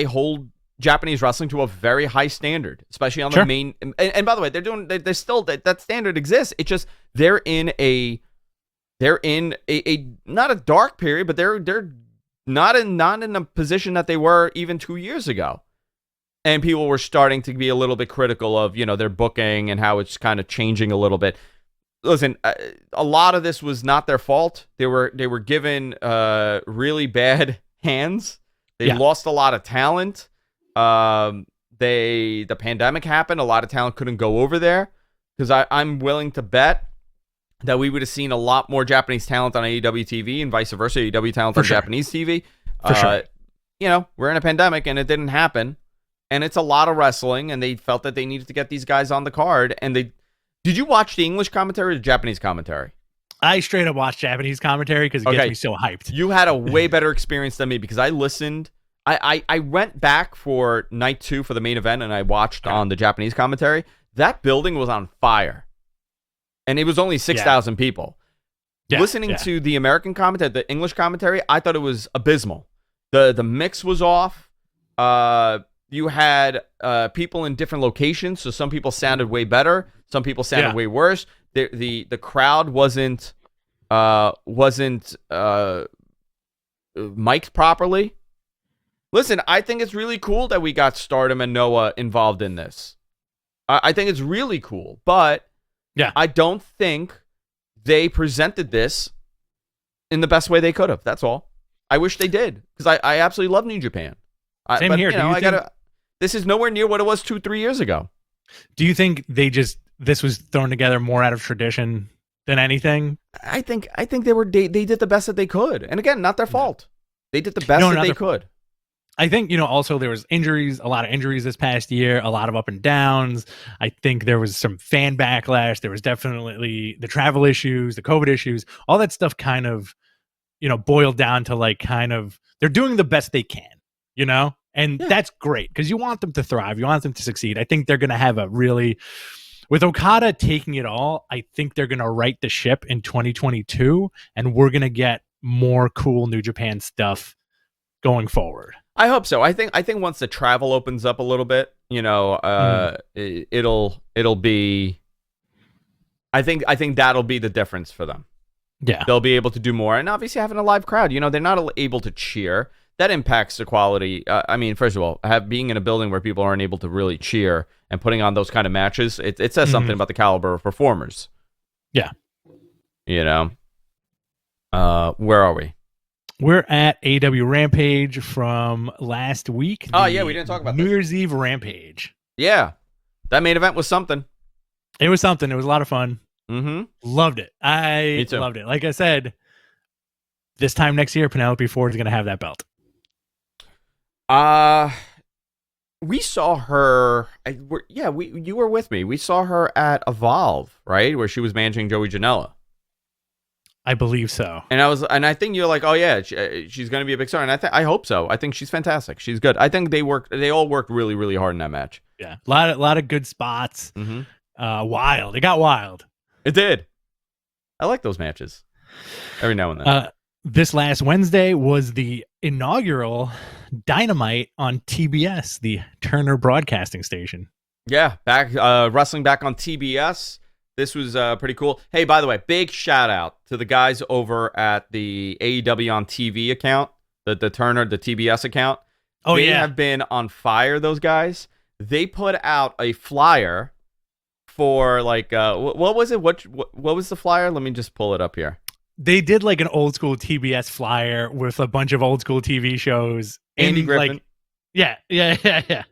hold Japanese wrestling to a very high standard, especially on the main. And by the way, they're still that standard exists. It's just they're in a not a dark period, but they're not in a position that they were even 2 years ago. And people were starting to be a little bit critical of, their booking and how it's kind of changing a little bit. Listen, a lot of this was not their fault. They were given really bad hands. They lost a lot of talent. The pandemic happened. A lot of talent couldn't go over there because I'm willing to bet that we would have seen a lot more Japanese talent on AEW TV and vice versa. AEW talent on Japanese TV. For sure. We're in a pandemic and it didn't happen. And it's a lot of wrestling, and they felt that they needed to get these guys on the card. And did you watch the English commentary or the Japanese commentary? I straight up watched Japanese commentary because it gets me so hyped. You had a way better experience than me because I listened. I went back for night 2 for the main event, and I watched on the Japanese commentary. That building was on fire, and it was only 6,000 people. Listening to the American commentary, the English commentary, I thought it was abysmal. The mix was off. You had people in different locations, so some people sounded way better, some people sounded way worse. The crowd wasn't mic'd properly. Listen, I think it's really cool that we got Stardom and Noah involved in this. I think it's really cool, but I don't think they presented this in the best way they could have. That's all. I wish they did because I absolutely love New Japan. Same here. This is nowhere near what it was 2-3 years ago. Do you think this was thrown together more out of tradition than anything? I think they did the best that they could, and again, not their fault. They did the best that they could. I think also there was injuries, a lot of injuries this past year, a lot of up and downs. I think there was some fan backlash. There was definitely the travel issues, the COVID issues, all that stuff kind of, boiled down to like kind of they're doing the best they can, And that's great because you want them to thrive. You want them to succeed. I think they're going to have with Okada taking it all, I think they're going to right the ship in 2022 and we're going to get more cool New Japan stuff going forward. I hope so. I think once the travel opens up a little bit, it'll be. I think that'll be the difference for them. Yeah, they'll be able to do more, and obviously having a live crowd. They're not able to cheer. That impacts the quality. First of all, being in a building where people aren't able to really cheer and putting on those kind of matches, it says something about the caliber of performers. Yeah, where are we? We're at AEW Rampage from last week. Oh, yeah, we didn't talk about New Year's Eve Rampage. Yeah, that main event was something. It was something. It was a lot of fun. Mm-hmm. Loved it. Me too. Loved it. Like I said, this time next year, Penelope Ford is going to have that belt. We saw her. You were with me. We saw her at Evolve, right, where she was managing Joey Janela. I believe so. And I think you're like, oh yeah, she's going to be a big star, and I hope so. I think she's fantastic. She's good. I think they all worked really, really hard in that match. Yeah, a lot of good spots. Wild. It got wild. It did. I like those matches every now and then. This last Wednesday was the inaugural Dynamite on TBS, the Turner Broadcasting Station. Yeah, back wrestling back on TBS. This was pretty cool. Hey, by the way, big shout out to the guys over at the AEW on TV account, the Turner, the TBS account. Oh, they have been on fire, those guys. They put out a flyer for like, what was it? What was the flyer? Let me just pull it up here. They did like an old school TBS flyer with a bunch of old school TV shows. Andy Griffin. Like, yeah.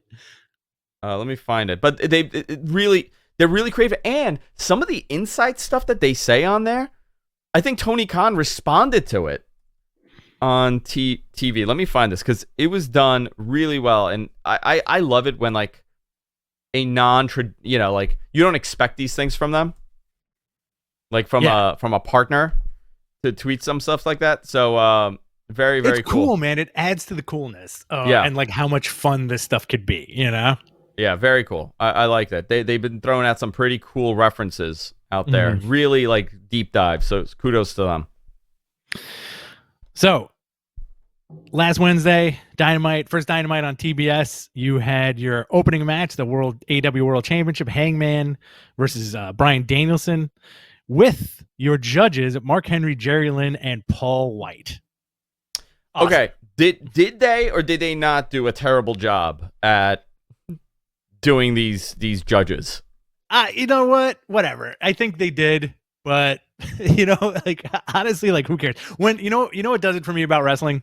Let me find it. But they're really creative. And some of the insight stuff that they say on there, I think Tony Khan responded to it on TV. Let me find this because it was done really well. And I love it when like a like you don't expect these things from them. Like from a partner to tweet some stuff like that. So very, very cool, man. It adds to the coolness. And like how much fun this stuff could be, you know? Yeah, very cool. I like that. They've been throwing out some pretty cool references out there. Really like deep dive. So kudos to them. So last Wednesday, first Dynamite on TBS, you had your opening match, the AEW World Championship, Hangman versus Bryan Danielson, with your judges, Mark Henry, Jerry Lynn, and Paul White. Awesome. Okay. Did they or did they not do a terrible job at doing these judges? You know what? Whatever. I think they did, but you know, like honestly, like who cares? When you know what does it for me about wrestling?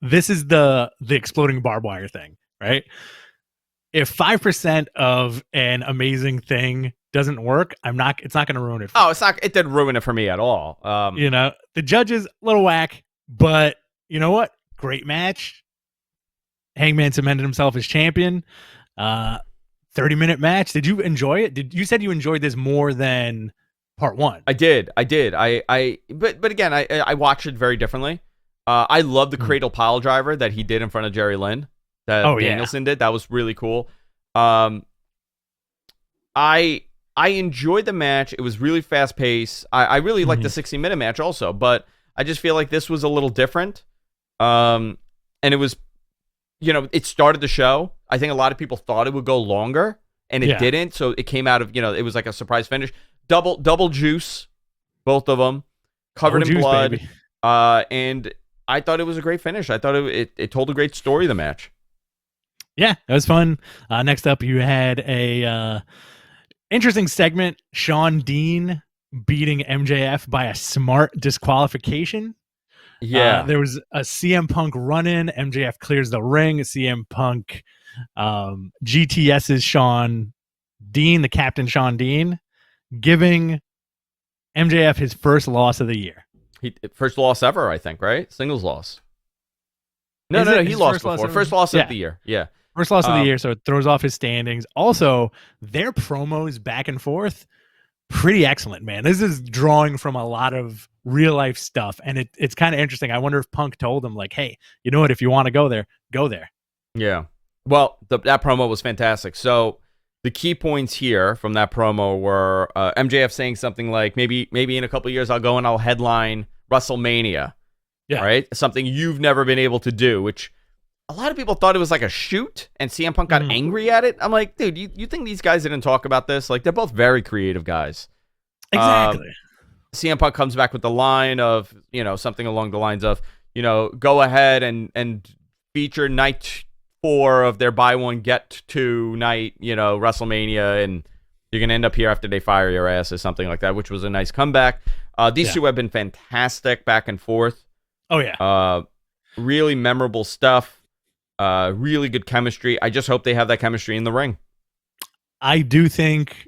This is the exploding barbed wire thing, right? If 5% of an amazing thing doesn't work, it's not going to ruin it. It didn't ruin it for me at all. You know, the judges, a little whack, but you know what? Great match. Hangman cemented himself as champion. 30-minute match. Did you enjoy it? You said you enjoyed this more than part one? I did. But again, I watched it very differently. I love the cradle pile driver that he did in front of Jerry Lynn. That Danielson did. That was really cool. I enjoyed the match. It was really fast paced. I really liked the 60-minute match also, but I just feel like this was a little different. And it was, it started the show. I think a lot of people thought it would go longer, and it didn't. So it came out of, it was like a surprise finish. Double juice, both of them, covered in blood. Baby. And I thought it was a great finish. I thought it told a great story, the match. Yeah, it was fun. Next up, you had a interesting segment. Sean Dean beating MJF by a smart disqualification. Yeah. There was a CM Punk run-in. MJF clears the ring. CM Punk GTS's Sean Dean, the Captain Sean Dean, giving MJF his first loss of the year. First loss ever, I think, right? Singles loss. No, he lost before. First loss of the year. Yeah. First loss of the year, so it throws off his standings. Also, their promos back and forth, pretty excellent, man. This is drawing from a lot of real life stuff, and it's kind of interesting. I wonder if Punk told him, like, hey, you know what? If you want to go there, go there. Yeah. Well, that promo was fantastic. So the key points here from that promo were MJF saying something like, maybe in a couple of years I'll go and I'll headline WrestleMania. Yeah. Right? Something you've never been able to do, which a lot of people thought it was like a shoot, and CM Punk got angry at it. I'm like, dude, you think these guys didn't talk about this? Like, they're both very creative guys. Exactly. CM Punk comes back with the line of, something along the lines of, go ahead and feature night 4 of their buy one get 2 night, WrestleMania, and you're gonna end up here after they fire your ass or something like that, which was a nice comeback. These two have been fantastic back and forth. Oh yeah. Really memorable stuff. Really good chemistry. I just hope they have that chemistry in the ring. I do think,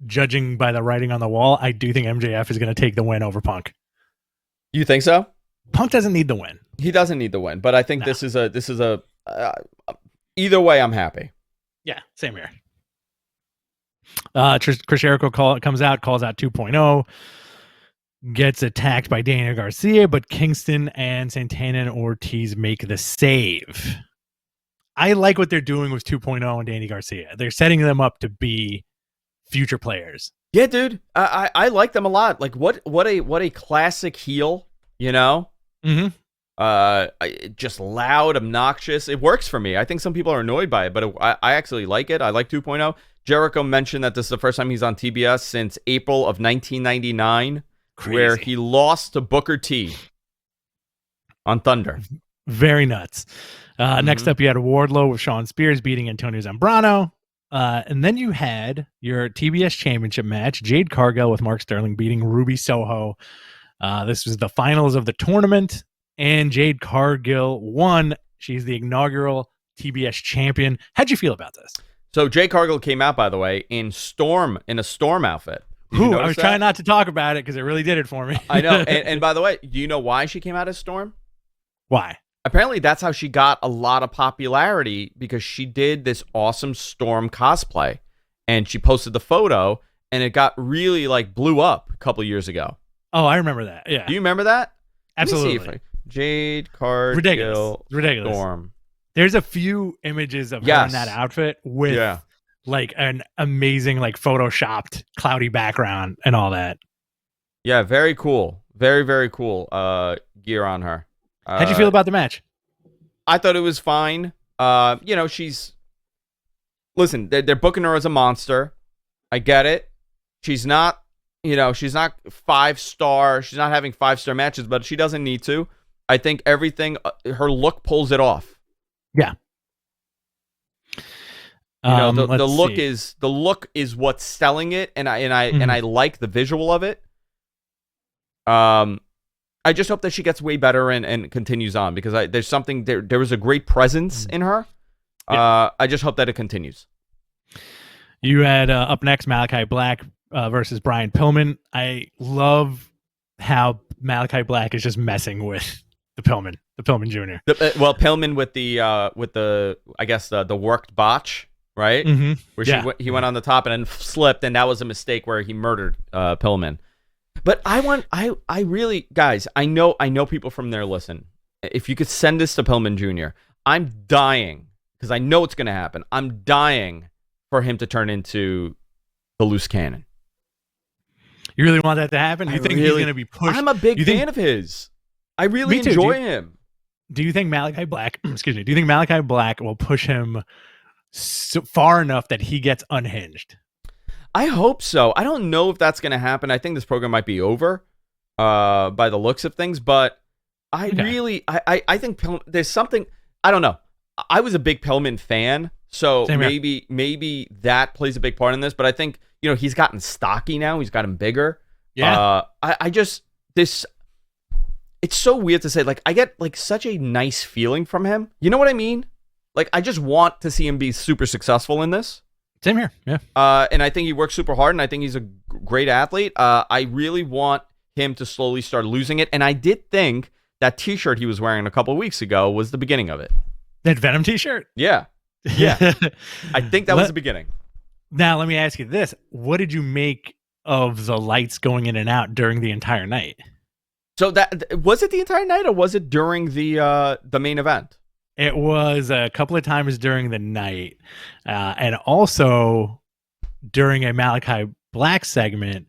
judging by the writing on the wall, I do think MJF is going to take the win over Punk. You think so? Punk doesn't need the win. He doesn't need the win, but I think this is a either way, I'm happy. Yeah, same here. Chris Jericho comes out, calls out 2.0. gets attacked by Daniel Garcia, but Kingston and Santana and Ortiz make the save. I like what they're doing with 2.0 and Danny Garcia. They're setting them up to be future players. Yeah, dude. I like them a lot. Like what a classic heel, you know? Mm-hmm. Just loud, obnoxious. It works for me. I think some people are annoyed by it, but I actually like it. I like 2.0. Jericho mentioned that this is the first time he's on TBS since April of 1999, where he lost to Booker T on Thunder. Very nuts. Next up, you had Wardlow with Shawn Spears beating Antonio Zambrano. And then you had your TBS championship match, Jade Cargill with Mark Sterling beating Ruby Soho. This was the finals of the tournament, and Jade Cargill won. She's the inaugural TBS champion. How'd you feel about this? So Jade Cargill came out, by the way, in a storm outfit. I was trying not to talk about it because it really did it for me. I know. And by the way, do you know why she came out as Storm? Why? Apparently, that's how she got a lot of popularity, because she did this awesome Storm cosplay, and she posted the photo, and it got really blew up a couple years ago. Oh, I remember that. Yeah. Do you remember that? Absolutely. Jade Cargill Ridiculous. Storm. There's a few images of her in that outfit with an amazing photoshopped cloudy background and all that. Yeah, very cool. Very, very cool gear on her. How'd you feel about the match? I thought it was fine. She's... Listen, they're booking her as a monster. I get it. She's not, she's not 5-star. She's not having 5-star matches, but she doesn't need to. I think everything, her look pulls it off. Yeah. The look is what's selling it, and I like the visual of it. I just hope that she gets way better and continues on, because there's something there was a great presence in her. Yeah. I just hope that it continues. You had up next Malachi Black versus Brian Pillman. I love how Malachi Black is just messing with the Pillman Jr. Pillman with the I guess the worked botch, right? Mm-hmm. Where he went on the top and then slipped, and that was a mistake where he murdered Pillman. But I really, guys, I know people from there listen. If you could send this to Pillman Jr., I'm dying, because I know it's going to happen. I'm dying for him to turn into the loose cannon. You really want that to happen? You think he's going to be pushed? I'm a big fan of his. I really enjoy him. Do you think Malachi Black, excuse me, do you think Malachi Black will push him far enough that he gets unhinged? I hope so. I don't know if that's going to happen. I think this program might be over by the looks of things, but I think there's something, I don't know. I was a big Pillman fan, so maybe that plays a big part in this, but I think, he's gotten stocky now. He's gotten bigger. Yeah. It's so weird to say, I get such a nice feeling from him. You know what I mean? I just want to see him be super successful in this. Same here, yeah. And I think he works super hard, and I think he's a great athlete. I really want him to slowly start losing it, and I did think that T-shirt he was wearing a couple of weeks ago was the beginning of it. That Venom T-shirt? Yeah. I think that was the beginning. Now, let me ask you this. What did you make of the lights going in and out during the entire night? So was it the entire night, or was it during the main event? It was a couple of times during the night, and also during a Malachi Black segment.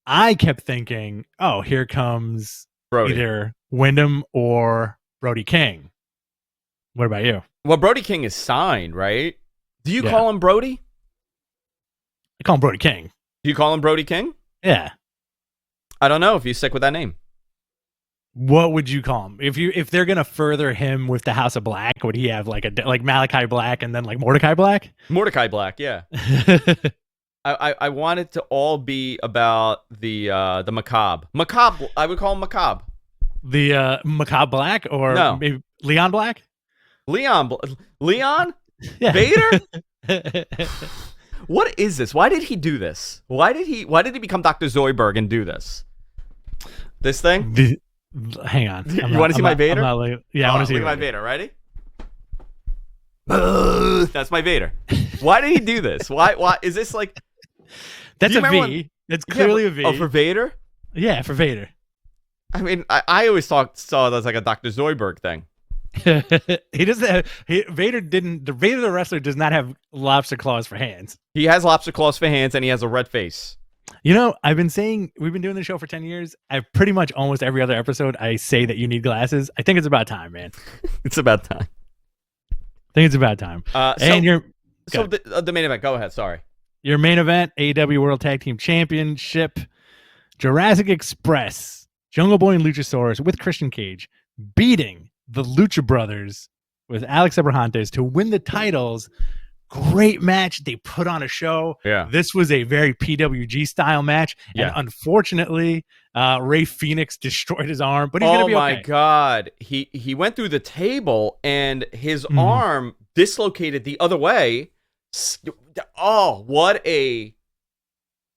I kept thinking, oh, here comes Brody. Either Wyndham or Brody King. What about you? Well, Brody King is signed, right? Do you call him Brody? I call him Brody King. Do you call him Brody King? Yeah. I don't know if you stick with that name. What would you call him? If they're gonna further him with the House of Black, would he have like Malachi Black and then Mordecai Black? Mordecai Black, yeah. I want it to all be about the macabre. Macabre, I would call him macabre. The macabre Black, or maybe Leon Black? Leon? Yeah. Vader? What is this? Why did he do this? Why did he become Dr. Zoidberg and do this? This thing? Hang on. You want to see my Vader? I want to see my Vader. Ready? That's my Vader. Why did he do this? Why is this like... That's a V. It's clearly a V. Oh, for Vader? Yeah, for Vader. I mean, I always saw it as like a Dr. Zoidberg thing. He doesn't have, Vader didn't, the Vader the wrestler does not have lobster claws for hands. He has lobster claws for hands and he has a red face. You know, I've been saying, we've been doing the show for 10 years. I've pretty much almost every other episode, I say that you need glasses. I think it's about time, man. It's about time. I think it's about time. And the main event, go ahead, sorry. Your main event, AEW World Tag Team Championship, Jurassic Express, Jungle Boy and Luchasaurus with Christian Cage beating the Lucha Brothers with Alex Abrahantes to win the titles. Great match. They put on a show. Yeah. This was a very PWG style match. Yeah. And unfortunately, Ray Phoenix destroyed his arm, but he's going to be okay. Oh my God. He went through the table and his arm dislocated the other way. Oh,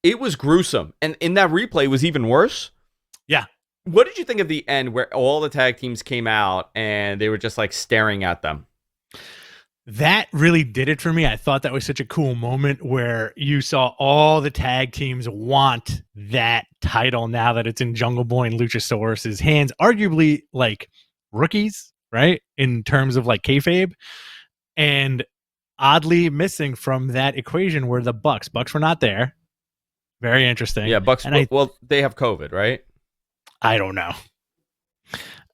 it was gruesome. And in that replay, it was even worse. Yeah. What did you think of the end where all the tag teams came out and they were just like staring at them? That really did it for me. I thought that was such a cool moment where you saw all the tag teams want that title now that it's in Jungle Boy and Luchasaurus's hands, arguably like rookies, right? In terms of like kayfabe. And oddly missing from that equation were the Bucks. Bucks were not there. Very interesting. Yeah, Bucks. And well, they have COVID, right? I don't know.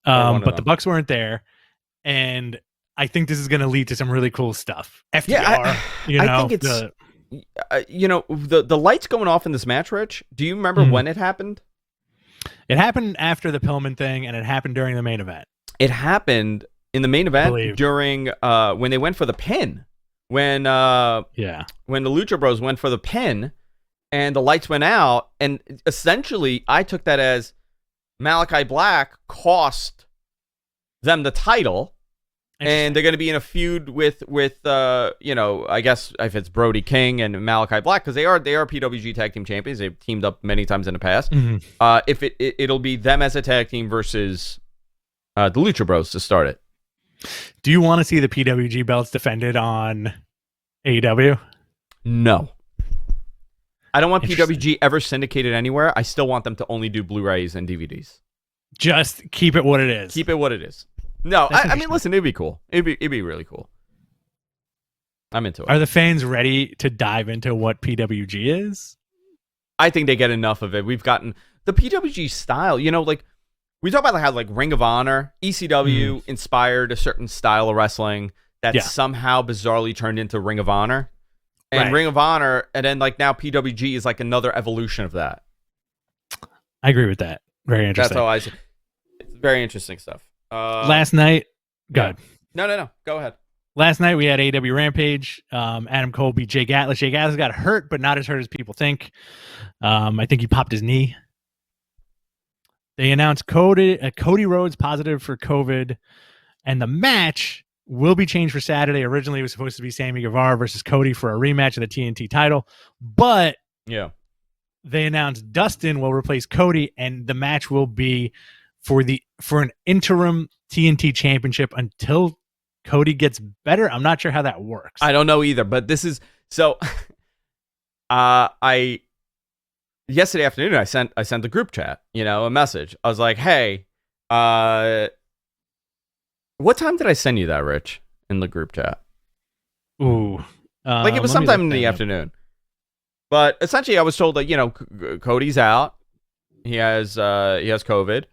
But the Bucks weren't there. And I think this is going to lead to some really cool stuff. FTR, I think it's, the lights going off in this match, Rich. Do you remember when it happened? It happened after the Pillman thing, and it happened during the main event. It happened in the main event during when they went for the pin. When the Lucha Bros went for the pin, and the lights went out, and essentially I took that as Malachi Black cost them the title. And they're going to be in a feud with I guess if it's Brody King and Malachi Black, because they are PWG tag team champions. They've teamed up many times in the past. If it'll be them as a tag team versus the Lucha Bros to start it. Do you want to see the PWG belts defended on AEW? No. I don't want PWG ever syndicated anywhere. I still want them to only do Blu-rays and DVDs. Just keep it what it is. Keep it what it is. No, I mean, listen, it'd be cool. It'd be really cool. I'm into it. Are the fans ready to dive into what PWG is? I think they get enough of it. We've gotten the PWG style, like we talk about how like Ring of Honor, ECW inspired a certain style of wrestling that somehow bizarrely turned into Ring of Honor. And Ring of Honor, and then like now PWG is like another evolution of that. I agree with that. Very interesting. That's how I see it. It's very interesting stuff. Last night, go ahead. No. Go ahead. Last night we had AEW Rampage. Adam Cole beat Jake Atlas. Jake Atlas got hurt, but not as hurt as people think. I think he popped his knee. They announced Cody Rhodes positive for COVID, and the match will be changed for Saturday. Originally, it was supposed to be Sammy Guevara versus Cody for a rematch of the TNT title, but they announced Dustin will replace Cody, and the match will be for an interim TNT championship until Cody gets better. I'm not sure how that works. I don't know either, but this is so. Yesterday afternoon I sent the group chat, a message. I was like, "Hey, what time did I send you that, Rich, in the group chat?" Ooh, like it was sometime in the afternoon. But essentially, I was told that Cody's out. He has COVID.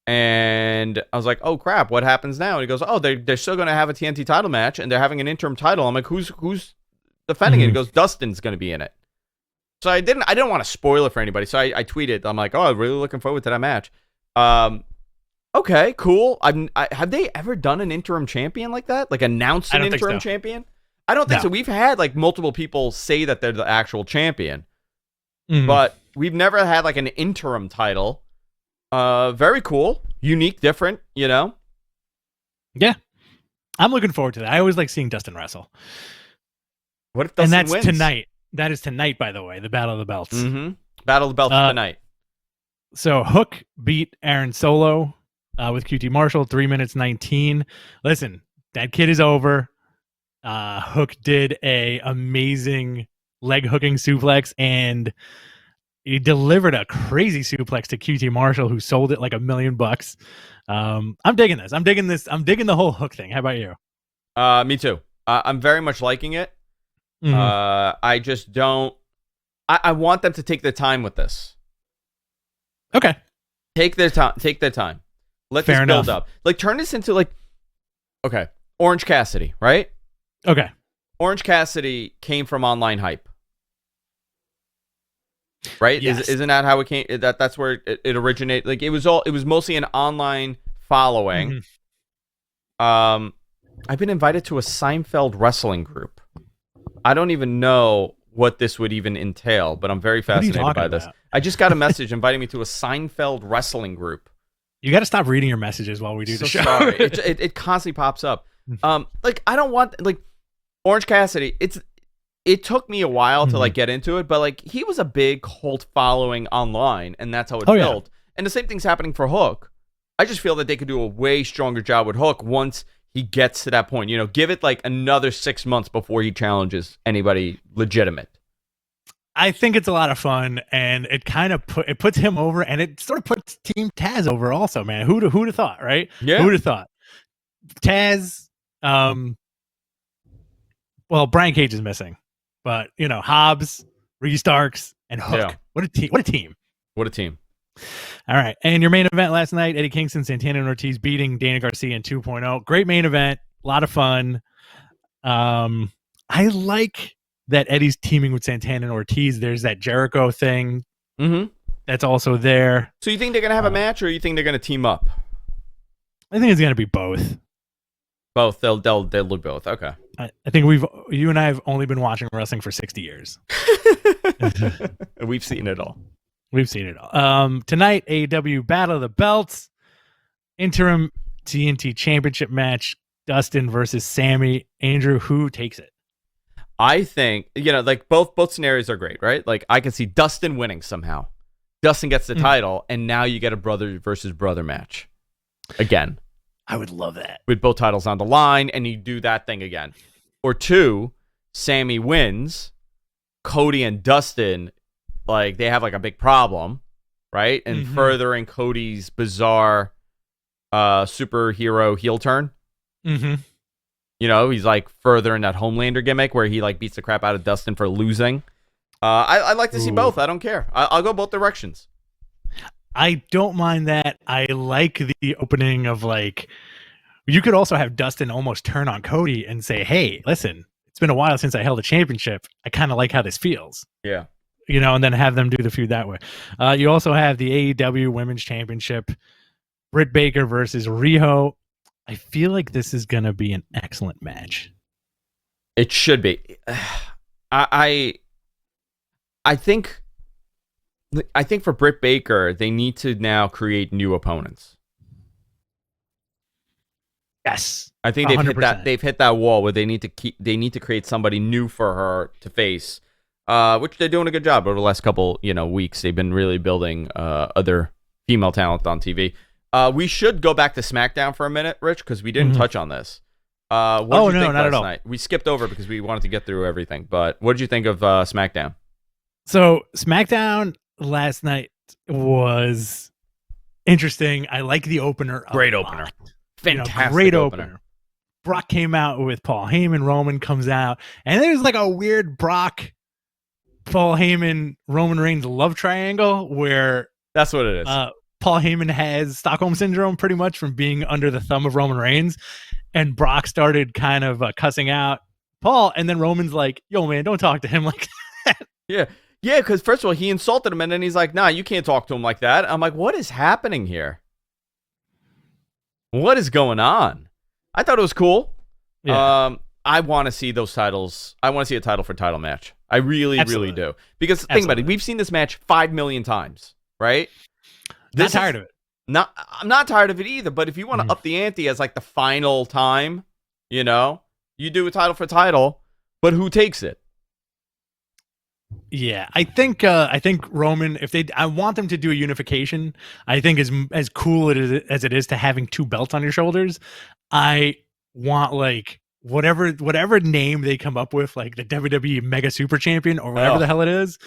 And I was like, "Oh crap! What happens now?" And he goes, "Oh, they're still going to have a TNT title match, and they're having an interim title." I'm like, "Who's defending it?" He goes, "Dustin's going to be in it." So I didn't want to spoil it for anybody. So I tweeted, I'm like, "Oh, I'm really looking forward to that match." Okay, cool. Have they ever done an interim champion like that? Like announced an interim champion? I don't think so. We've had like multiple people say that they're the actual champion, but we've never had like an interim title. Very cool, unique, different, Yeah, I'm looking forward to that. I always like seeing Dustin wrestle. What if Dustin wins? And that's tonight. That is tonight, by the way, the Battle of the Belts. Battle of the Belts tonight. So Hook beat Aaron Solo with QT Marshall, 3 minutes 19. Listen, that kid is over. Hook did a amazing leg hooking suplex, and He delivered a crazy suplex to QT Marshall, who sold it like $1 million. I'm digging this. I'm digging the whole Hook thing. How about you? Me too. I'm very much liking it. I just don't. I want them to take their time with this. Okay. Take their time. Take their time. Let this build up. Like, turn this into like, okay, Orange Cassidy, right? Okay. Orange Cassidy came from online hype, right? Yes. Isn't that how it came? That's where it originated. Like, it was mostly an online following. I've been invited to a Seinfeld wrestling group. I don't even know what this would even entail, but I'm very fascinated by this. I just got a message inviting me to a Seinfeld wrestling group. You got to stop reading your messages while we do the show. Sorry. It constantly pops up. Like, I don't want, like, Orange Cassidy. It took me a while to like get into it, but like, he was a big cult following online, and that's how it built. And the same thing's happening for Hook. I just feel that they could do a way stronger job with Hook once he gets to that point. You know, give it like another 6 months before he challenges anybody legitimate. I think it's a lot of fun, and it kind of puts him over, and it sort of puts Team Taz over also, man. Who'd have thought, right? Yeah. Who'd have thought? Taz, well, Brian Cage is missing, but you know, Hobbs, Ricky Starks, and Hook. Yeah. What a team! What a team! What a team! All right, and your main event last night: Eddie Kingston, Santana, and Ortiz beating Dana Garcia in 2.0. Great main event, a lot of fun. I like that Eddie's teaming with Santana and Ortiz. There's that Jericho thing that's also there. So you think they're gonna have a match, or you think they're gonna team up? I think it's gonna be both. Both. They'll do both. Okay. I think you and I have only been watching wrestling for 60 years. We've seen it all. We've seen it all. Tonight, AEW Battle of the Belts, interim TNT Championship match, Dustin versus Sammy. Andrew, who takes it? I think, you know, like both scenarios are great, right? Like, I can see Dustin winning somehow. Dustin gets the title, and now you get a brother versus brother match again. I would love that. With both titles on the line, and you do that thing again. Or two, Sammy wins, Cody and Dustin, like, they have like a big problem, right? And furthering Cody's bizarre superhero heel turn. You know, he's like furthering that Homelander gimmick where he like beats the crap out of Dustin for losing. I like to see both. I don't care. I'll go both directions. I don't mind that. I like the opening of like, you could also have Dustin almost turn on Cody and say, hey, listen, it's been a while since I held a championship. I kind of like how this feels. Yeah. You know, and then have them do the feud that way. You also have the AEW Women's Championship, Britt Baker versus Riho. I feel like this is going to be an excellent match. It should be. I think for Britt Baker, they need to now create new opponents. Yes. I think they've hit that wall where they need to create somebody new for her to face. Which they're doing a good job over the last couple, weeks. They've been really building other female talent on TV. We should go back to SmackDown for a minute, Rich, because we didn't touch on this. What did you think not at all. night? We skipped over because we wanted to get through everything. But what did you think of SmackDown? So SmackDown last night was interesting. I like the opener. Great opener. Fantastic great opener. Brock came out with Paul Heyman. Roman comes out. And there's like a weird Brock, Paul Heyman, Roman Reigns love triangle where... That's what it is. Paul Heyman has Stockholm Syndrome pretty much from being under the thumb of Roman Reigns. And Brock started kind of cussing out Paul. And then Roman's like, yo, man, don't talk to him like that. Yeah. Yeah, because first of all, he insulted him, and then he's like, nah, you can't talk to him like that. I'm like, what is happening here? What is going on? I thought it was cool. Yeah. I want to see those titles. I want to see a title for title match. I really, really do. Because think about it. We've seen this match 5 million times, right? Not tired of it. I'm not tired of it either, but if you want to up the ante as like the final time, you do a title for title, but who takes it? Yeah, I think Roman, I want them to do a unification. I think as cool as it is to having 2 belts on your shoulders, I want like whatever name they come up with, like the WWE Mega Super Champion or whatever the hell it is.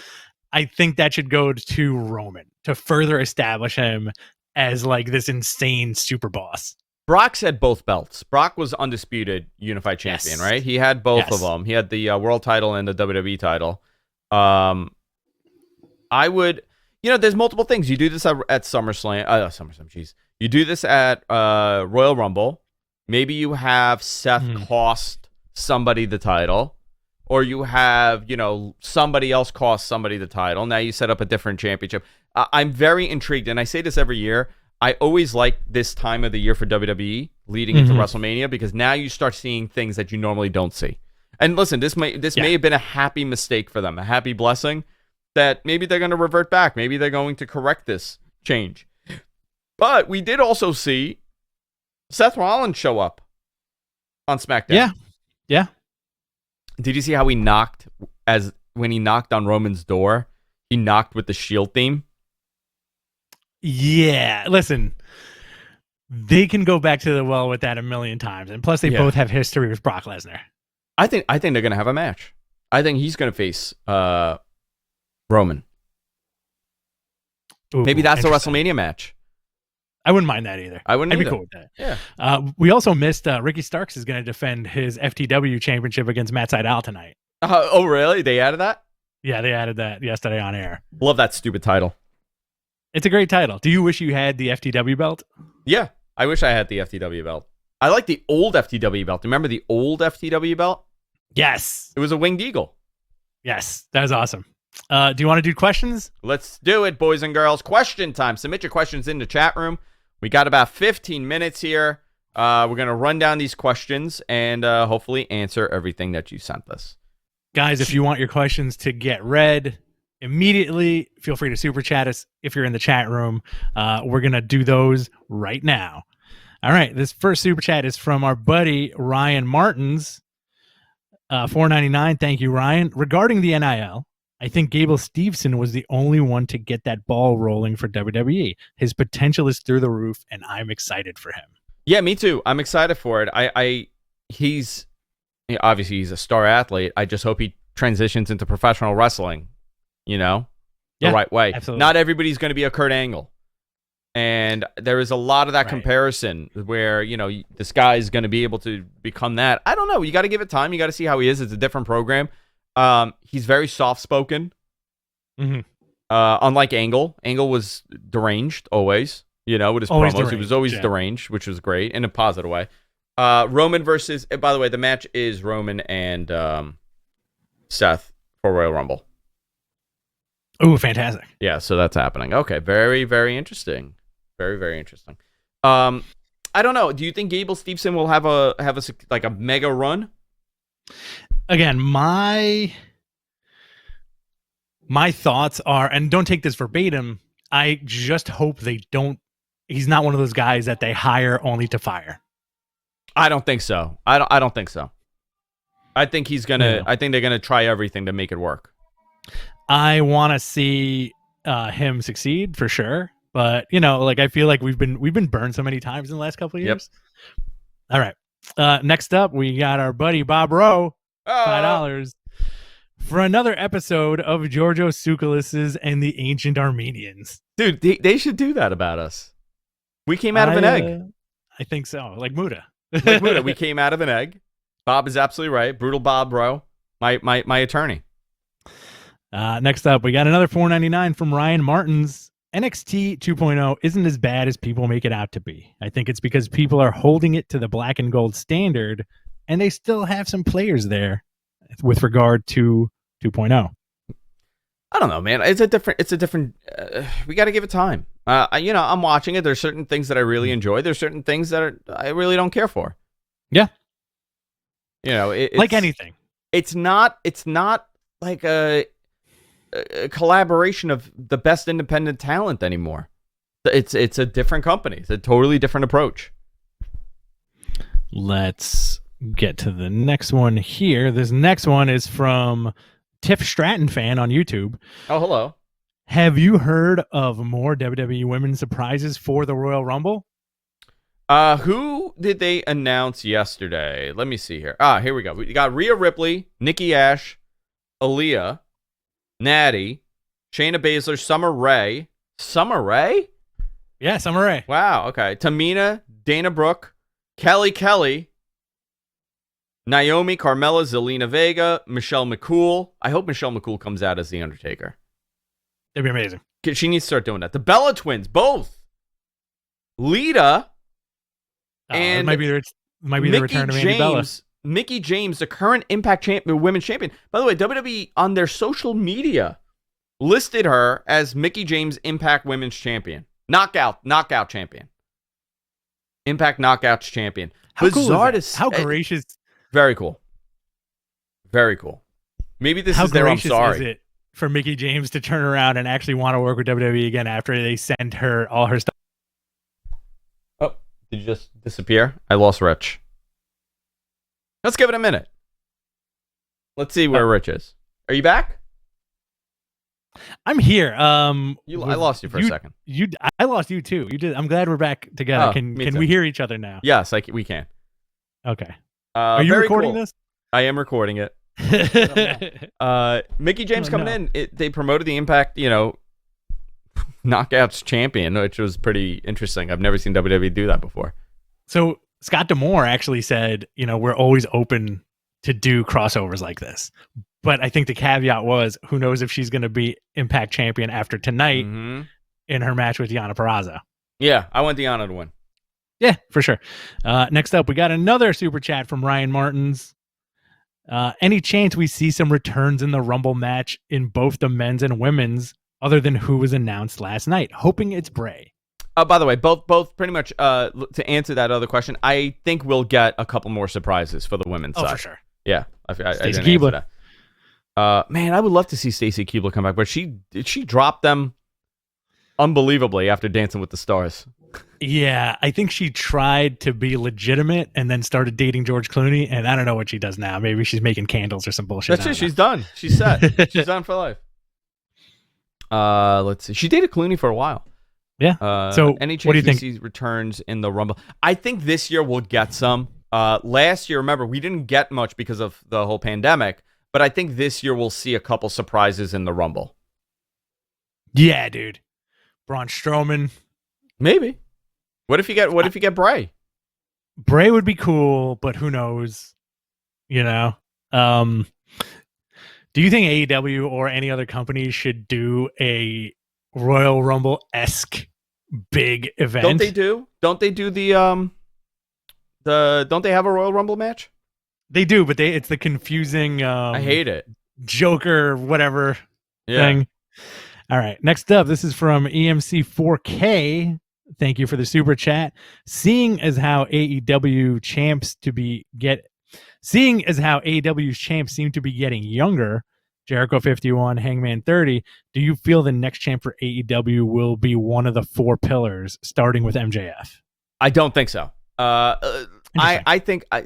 I think that should go to Roman to further establish him as like this insane super boss. Brock's had both belts. Brock was undisputed unified champion, right? He had both of them. He had the world title and the WWE title. I would, there's multiple things. You do this at SummerSlam. Jeez. You do this at Royal Rumble. Maybe you have Seth cost somebody the title, or you have, somebody else cost somebody the title. Now you set up a different championship. I'm very intrigued, and I say this every year. I always like this time of the year for WWE leading into WrestleMania, because now you start seeing things that you normally don't see. And listen, this may have been a happy mistake for them, a happy blessing that maybe they're going to revert back. Maybe they're going to correct this change. But we did also see Seth Rollins show up on SmackDown. Yeah. Did you see how he knocked when he knocked on Roman's door? He knocked with the Shield theme. Yeah, listen, they can go back to the well with that a million times, and plus they both have history with Brock Lesnar. I think they're gonna have a match. I think he's gonna face Roman. Ooh, maybe that's the WrestleMania match. I wouldn't mind that either. I wouldn't. I'd be cool with that. Yeah. We also missed Ricky Starks is going to defend his FTW championship against Matt Sydal tonight. Oh, really? They added that? Yeah, they added that yesterday on air. Love that stupid title. It's a great title. Do you wish you had the FTW belt? Yeah, I wish I had the FTW belt. I like the old FTW belt. Remember the old FTW belt? Yes. It was a winged eagle. Yes, that was awesome. Do you want to do questions? Let's do it, boys and girls. Question time. Submit your questions in the chat room. We got about 15 minutes here. We're going to run down these questions and hopefully answer everything that you sent us. Guys, if you want your questions to get read immediately, feel free to super chat us if you're in the chat room. We're going to do those right now. All right, this first super chat is from our buddy Ryan Martins. $4.99. Thank you, Ryan. Regarding the NIL, I think Gable Steveson was the only one to get that ball rolling for WWE. His potential is through the roof, and I'm excited for him. Yeah, me too. I'm excited for it. He's obviously he's a star athlete. I just hope he transitions into professional wrestling, the right way. Absolutely. Not everybody's going to be a Kurt Angle. And there is a lot of that comparison where, this guy is going to be able to become that. I don't know. You got to give it time. You got to see how he is. It's a different program. He's very soft-spoken. Unlike Angle. Angle was deranged always, with his always promos. deranged, He was always deranged, which was great in a positive way. Roman versus, by the way, the match is Roman and Seth for Royal Rumble. Ooh, fantastic. Yeah, so that's happening. Okay, very, very interesting. Very, very interesting. I don't know. Do you think Gable Steveson will have a mega run? Again, my thoughts are, and don't take this verbatim, I just hope they don't. He's not one of those guys that they hire only to fire. I don't think so. I don't think so. I think he's gonna. I think they're gonna try everything to make it work. I want to see him succeed for sure, but I feel like we've been burned so many times in the last couple of years. Yep. All right. Next up, we got our buddy Bob Rowe, $5 for another episode of Giorgio Tsoukalis and the Ancient Armenians. Dude, they should do that about us. We came out of an egg. I think so. Like Muda. We came out of an egg. Bob is absolutely right. Brutal Bob Rowe, my attorney. Next up, we got another $4.99 from Ryan Martins. NXT 2.0 isn't as bad as people make it out to be. I think it's because people are holding it to the black and gold standard, and they still have some players there with regard to 2.0. I don't know, man. It's a different. We got to give it time. I'm watching it. There's certain things that I really enjoy. There's certain things that I really don't care for. Yeah. It's like anything. It's not like a collaboration of the best independent talent anymore. It's a different company. It's a totally different approach. Let's get to the next one here. This next one is from Tiff Stratton fan on YouTube. Oh, hello. Have you heard of more WWE women's surprises for the Royal Rumble? Who did they announce yesterday? Let me see here. Here we go. We got Rhea Ripley, Nikki Ash, Aaliyah, Natty, Shayna Baszler, Summer Rae. Summer Rae? Yeah, Summer Rae. Wow, okay. Tamina, Dana Brooke, Kelly, Naomi, Carmella, Zelina Vega, Michelle McCool. I hope Michelle McCool comes out as The Undertaker. That'd be amazing. She needs to start doing that. The Bella Twins, both. Lita and it might be the return of Andy Bella. Mickie James, the current Impact Women's Champion. By the way, WWE on their social media listed her as Mickie James Impact Women's Champion. Knockout champion. Impact Knockouts champion. How cool is that? How gracious. Very cool. Very cool. Maybe this is their I'm sorry. Is it for Mickie James to turn around and actually want to work with WWE again after they send her all her stuff? Oh, did you just disappear? I lost Rich. Let's give it a minute. Let's see where Rich is. Are you back? I'm here. I lost you for a second. I lost you too. You did. I'm glad we're back together. Oh, can we hear each other now? Yes, we can. Okay. Are you recording this? I am recording it. Mickie James coming in. They promoted the Impact, Knockouts champion, which was pretty interesting. I've never seen WWE do that before. So Scott D'Amore actually said, we're always open to do crossovers like this. But I think the caveat was, who knows if she's going to be Impact champion after tonight in her match with Deonna Purrazzo. Yeah, I want Deonna to win. Yeah, for sure. Next up, we got another super chat from Ryan Martins. Any chance we see some returns in the Rumble match in both the men's and women's, other than who was announced last night? Hoping it's Bray. By the way, both pretty much, to answer that other question, I think we'll get a couple more surprises for the women's side. Oh, for sure. Yeah, I didn't answer Keibler. that. Man, I would love to see Stacy Keibler come back, but she dropped them unbelievably after Dancing with the Stars. Yeah, I think she tried to be legitimate and then started dating George Clooney, and I don't know what she does now. Maybe she's making candles or some bullshit. That's it. She's done. She's set. She's done for life. Let's see. She dated Clooney for a while. Yeah. So any chance what do you think? She returns in the Rumble? I think this year we'll get some. Last year, remember, we didn't get much because of the whole pandemic, but I think this year we'll see a couple surprises in the Rumble. Yeah, dude. Braun Strowman. Maybe. What if you get Bray? Bray would be cool, but who knows? Do you think AEW or any other company should do a Royal Rumble-esque big event? Don't they do the don't they have a Royal Rumble match? They do, but it's the confusing I hate it. Joker whatever thing. All right, next up, this is from EMC4K. Thank you for the super chat. Seeing as how AEW's champs seem to be getting younger, Jericho 51, Hangman 30, do you feel the next champ for AEW will be one of the four pillars, starting with MJF? I don't think so. I think I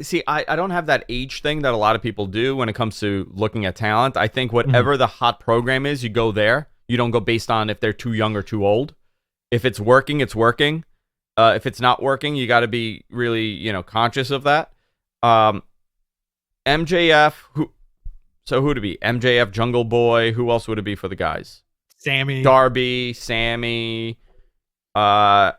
don't have that age thing that a lot of people do when it comes to looking at talent. I think whatever the hot program is, you go there. You don't go based on if they're too young or too old. If it's working, it's working. If it's not working, you got to be really, conscious of that. MJF, who would it be? MJF, Jungle Boy. Who else would it be for the guys? Sammy. Darby, Sammy. I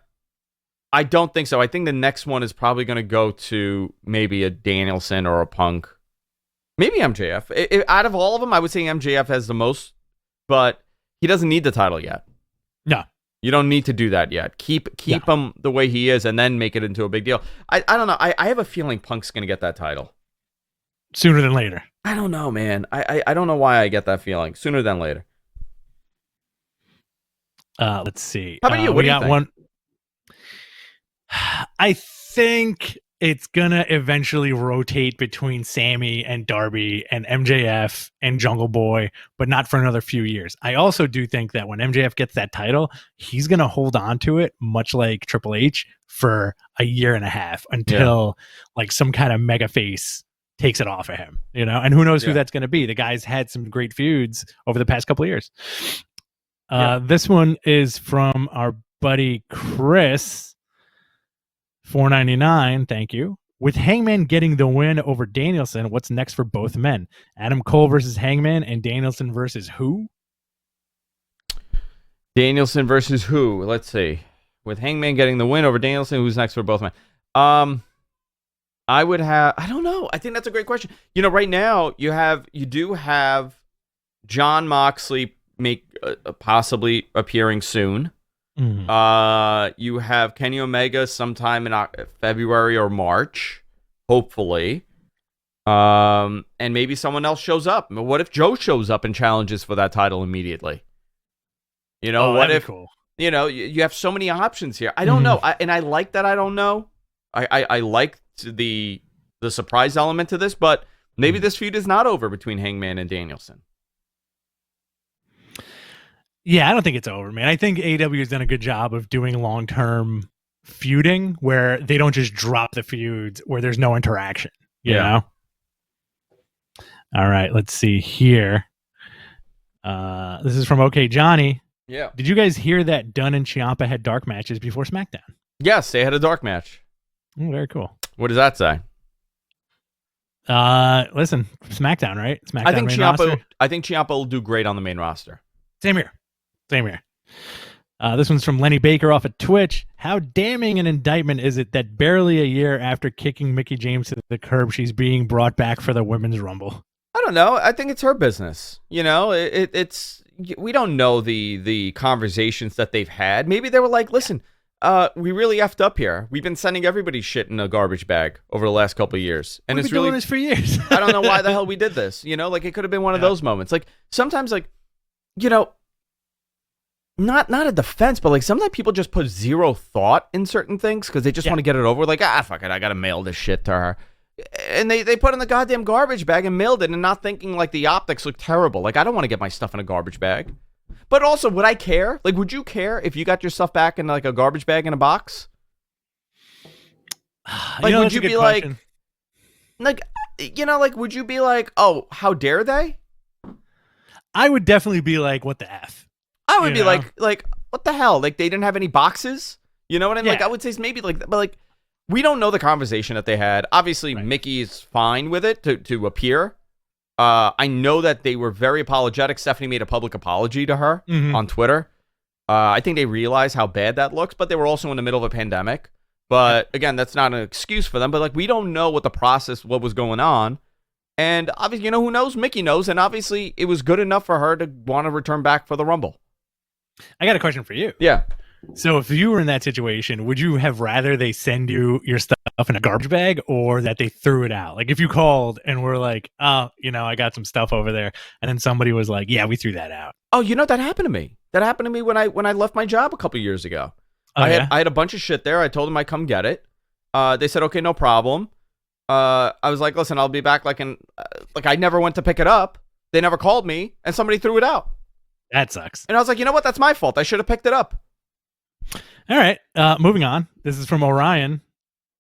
don't think so. I think the next one is probably going to go to maybe a Danielson or a Punk. Maybe MJF. Out of all of them, I would say MJF has the most, but he doesn't need the title yet. No. You don't need to do that yet. Keep him the way he is and then make it into a big deal. I don't know. I have a feeling Punk's going to get that title. Sooner than later. I don't know, man. I don't know why I get that feeling. Sooner than later. Let's see. How about you? What do you think? One. I think it's gonna eventually rotate between Sammy and Darby and MJF and Jungle Boy, but not for another few years. I also do think that when MJF gets that title, he's gonna hold on to it, much like Triple H, for a year and a half until like some kind of mega face takes it off of him, and who knows who that's gonna be. The guy's had some great feuds over the past couple of years. This one is from our buddy Chris. $4.99, thank you. With Hangman getting the win over Danielson, what's next for both men? Adam Cole versus Hangman and Danielson versus who? Danielson versus who? Let's see. With Hangman getting the win over Danielson, who's next for both men? I would have. I don't know. I think that's a great question. Right now you do have Jon Moxley possibly appearing soon. You have Kenny Omega sometime in February or March, hopefully. And maybe someone else shows up. What if Joe shows up and challenges for that title immediately? What if? Cool. You have so many options here. I don't know. I like that. I don't know. I like the surprise element to this, but maybe this feud is not over between Hangman and Danielson. Yeah, I don't think it's over, man. I think AEW has done a good job of doing long-term feuding where they don't just drop the feuds where there's no interaction. You know? All right, let's see here. This is from OK Johnny. Yeah. Did you guys hear that Dunn and Ciampa had dark matches before SmackDown? Yes, they had a dark match. Oh, very cool. What does that say? Listen, SmackDown, right? SmackDown. I think Ciampa will do great on the main roster. Same here. This one's from Lenny Baker off of Twitch. How damning an indictment is it that barely a year after kicking Mickie James to the curb, she's being brought back for the Women's Rumble? I don't know. I think it's her business. It's we don't know the conversations that they've had. Maybe they were like, listen, we really effed up here. We've been sending everybody shit in a garbage bag over the last couple of years. And We've been doing this for years. I don't know why the hell we did this. It could have been one of those moments. Like sometimes not a defense, but sometimes people just put zero thought in certain things because they just want to get it over. Like, fuck it, I got to mail this shit to her. And they put it in the goddamn garbage bag and mailed it and not thinking the optics look terrible. I don't want to get my stuff in a garbage bag. But also, would I care? Would you care if you got your stuff back in a garbage bag in a box? Would you be question. Would you be like, oh, how dare they? I would definitely be like, what the F? I would be like, what the hell? They didn't have any boxes? You know what I mean? Yeah. I would say maybe but we don't know the conversation that they had. Obviously, right. Mickie is fine with it to appear. I know that they were very apologetic. Stephanie made a public apology to her on Twitter. I think they realize how bad that looks, but they were also in the middle of a pandemic. But again, that's not an excuse for them. But we don't know what was going on. And obviously, who knows? Mickie knows. And obviously, it was good enough for her to want to return back for the Rumble. I got a question for you. Yeah. So if you were in that situation, would you have rather they send you your stuff in a garbage bag or that they threw it out? If you called and were like, oh, I got some stuff over there. And then somebody was like, yeah, we threw that out. Oh, that happened to me. That happened to me when I left my job a couple of years ago. Oh, I had a bunch of shit there. I told them I'd come get it. They said, okay, no problem. I was like, listen, I'll be back I never went to pick it up. They never called me and somebody threw it out. That sucks. And I was like, you know what? That's my fault. I should have picked it up. All right. Moving on. This is from Orion.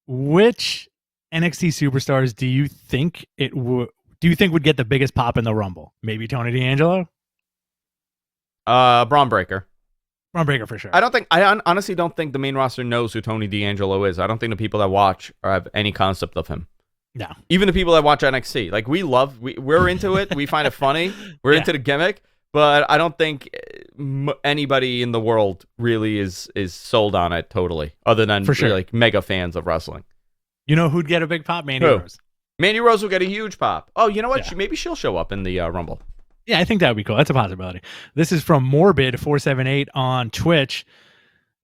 Which NXT superstars do you think would get the biggest pop in the Rumble? Maybe Tony D'Angelo? Braun Breaker. Braun Breaker for sure. I honestly don't think the main roster knows who Tony D'Angelo is. I don't think the people that watch or have any concept of him. No. Even the people that watch NXT. We're into it. We find it funny. We're into the gimmick. But I don't think anybody in the world really is sold on it totally, other than for sure. Mega fans of wrestling. You know who'd get a big pop? Mandy Rose. Mandy Rose will get a huge pop. Oh, you know what? Yeah. Maybe she'll show up in the Rumble. Yeah, I think that would be cool. That's a possibility. This is from Morbid478 on Twitch.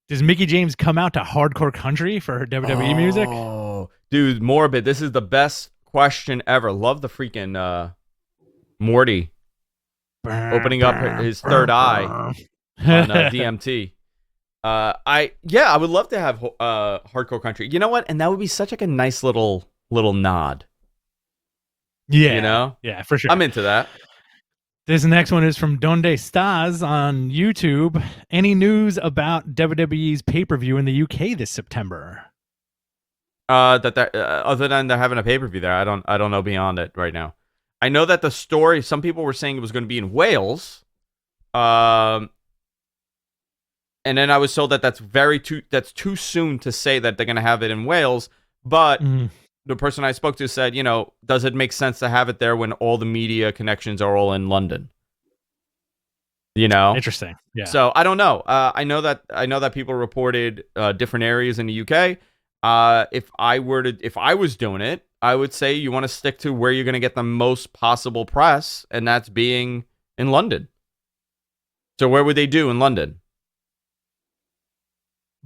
Does Mickie James come out to hardcore country for her WWE music? Oh, dude, Morbid. This is the best question ever. Love the freaking Morty. Opening up his third eye on DMT. I would love to have hardcore country. You know what? And that would be such a nice little nod. Yeah. Yeah, for sure. I'm into that. This next one is from Donde Estás on YouTube. Any news about WWE's pay-per-view in the UK this September? Other than they're having a pay-per-view there, I don't know beyond it right now. I know that the story, some people were saying it was going to be in Wales. And then I was told that that's too soon to say that they're going to have it in Wales. But the person I spoke to said, does it make sense to have it there when all the media connections are all in London? You know, Interesting. Yeah. So I don't know. I know that people reported different areas in the UK. If I was doing it, I would say you want to stick to where you're going to get the most possible press, and that's being in London. So where would they do in London?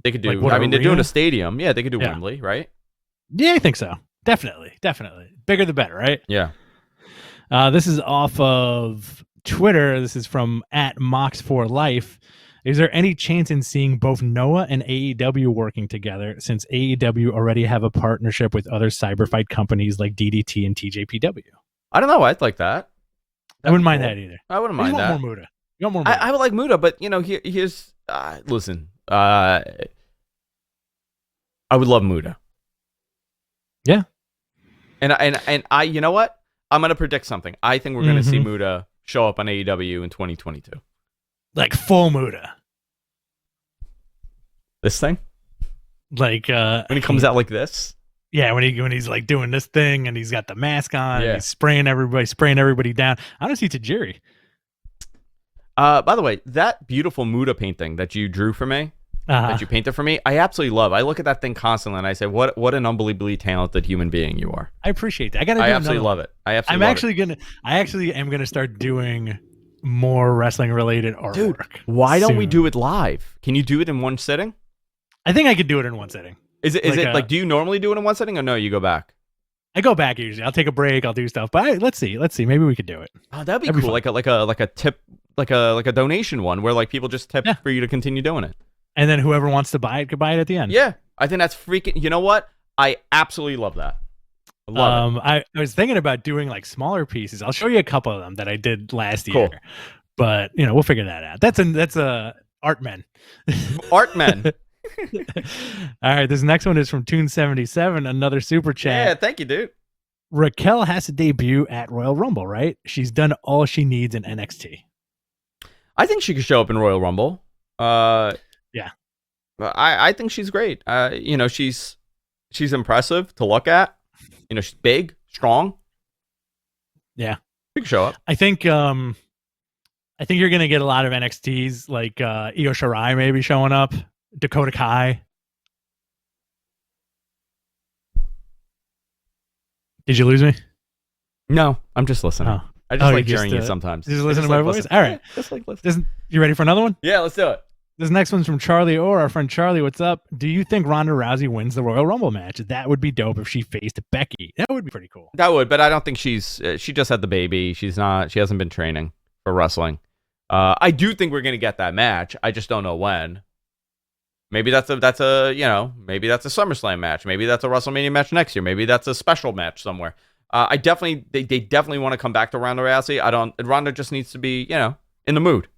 They could do. Like they're doing a stadium. Yeah, they could do Wembley, right? Yeah, I think so. Definitely. Bigger the better, right? Yeah. This is off of Twitter. This is from @Mox4Life. Is there any chance in seeing both Noah and AEW working together, since AEW already have a partnership with other cyberfight companies like DDT and TJPW? I don't know. I'd like that. I wouldn't mind that either. I wouldn't mind that. You want more Muda. I would like Muda, but here's listen. I would love Muda. Yeah. And I you know what? I'm gonna predict something. I think we're gonna see Muda show up on AEW in 2022. Like full Muda. This thing? Like when he comes out like this? Yeah, when he's like doing this thing and he's got the mask on and he's spraying everybody down. I don't see Tajiri. By the way, that beautiful Muda painting that you drew for me, that you painted for me, I absolutely love. I look at that thing constantly and I say, what an unbelievably talented human being you are. I appreciate that. I absolutely love it. I actually am gonna start doing more wrestling related artwork. Dude, why don't we do it live? Can you do it in one sitting? I think I could do it in one sitting. Is it like, do you normally do it in one sitting or no, you go back? I go back usually. I'll take a break, I'll do stuff. But let's see. Maybe we could do it. Oh, that'd be cool. Like a tip, like a donation one where like people just tip for you to continue doing it. And then whoever wants to buy it could buy it at the end. Yeah. I think that's freaking, you know what? I absolutely love that. I love it. I was thinking about doing like smaller pieces. I'll show you a couple of them that I did last year. But we'll figure that out. That's a art men. Art men. All right, this next one is from Toon77, another super chat. Yeah, thank you, dude. Raquel has to debut at Royal Rumble, right? She's done all she needs in NXT. I think she could show up in Royal Rumble. Yeah. I think she's great. She's impressive to look at. She's big, strong. Yeah. She can show up. I think you're gonna get a lot of NXTs like Io Shirai maybe showing up. Dakota Kai. Did you lose me? No, I'm just listening. Oh. I just like hearing you sometimes. Just listen to my voice? All right. Just like listen. You ready for another one? Yeah, let's do it. This next one's from Charlie Orr, our friend Charlie. What's up? Do you think Ronda Rousey wins the Royal Rumble match? That would be dope if she faced Becky. That would be pretty cool. That would, but I don't think she just had the baby. She hasn't been training for wrestling. I do think we're going to get that match. I just don't know when. Maybe that's a maybe that's a SummerSlam match. Maybe that's a WrestleMania match next year. Maybe that's a special match somewhere. They definitely want to come back to Ronda Rousey. Ronda just needs to be, in the mood.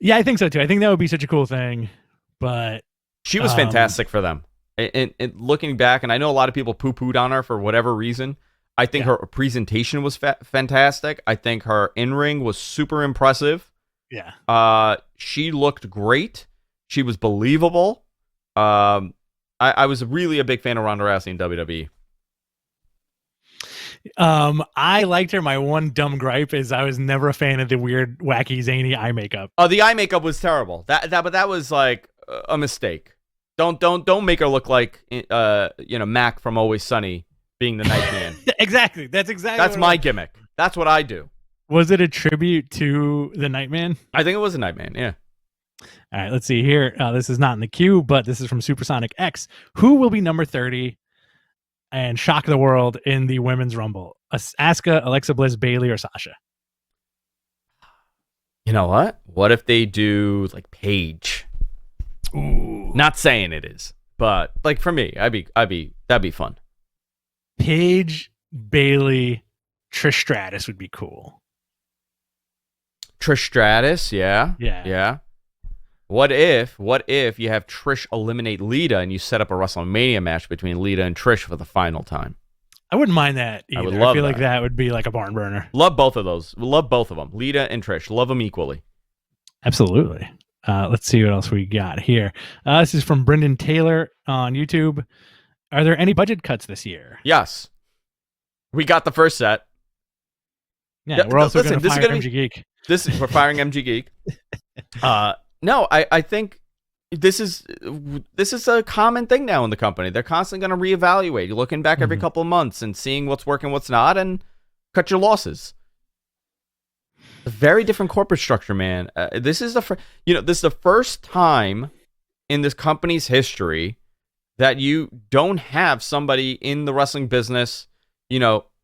Yeah, I think so too. I think that would be such a cool thing. But she was fantastic for them. And looking back, and I know a lot of people poo-pooed on her for whatever reason. I think her presentation was fantastic. I think her in-ring was super impressive. Yeah. She looked great. She was believable. I was really a big fan of Ronda Rousey in WWE. I liked her. My one dumb gripe is I was never a fan of the weird, wacky, zany eye makeup. Oh, the eye makeup was terrible. But that was like a mistake. Don't make her look like Mac from Always Sunny being the Nightman. Exactly. That's my gimmick. That's what I do. Was it a tribute to the Nightman? I think it was a Nightman, yeah. All right, let's see here. This is not in the queue, but this is from Supersonic X. Who will be number 30 and shock the world in the Women's Rumble? Asuka, Alexa Bliss, Bayley, or Sasha? You know what? What if they do like Paige? Ooh. Not saying it is, but like for me, that'd be fun. Paige, Bayley, Trish Stratus would be cool. Trish Stratus, yeah. What if you have Trish eliminate Lita and you set up a WrestleMania match between Lita and Trish for the final time? I wouldn't mind that either. I would love I feel like that would be like a barn burner. Love both of those. Love both of them. Lita and Trish. Love them equally. Absolutely. Let's see what else we got here. This is from Brendan Taylor on YouTube. Are there any budget cuts this year? Yes. We got the first set. Yeah, we're also going to fire MG Geek. We're firing MG Geek. No, I think this is a common thing now in the company. They're constantly going to reevaluate. You're looking back every couple of months and seeing what's working, what's not, and cut your losses. A very different corporate structure, man. This is the first time in this company's history that you don't have somebody in the wrestling business,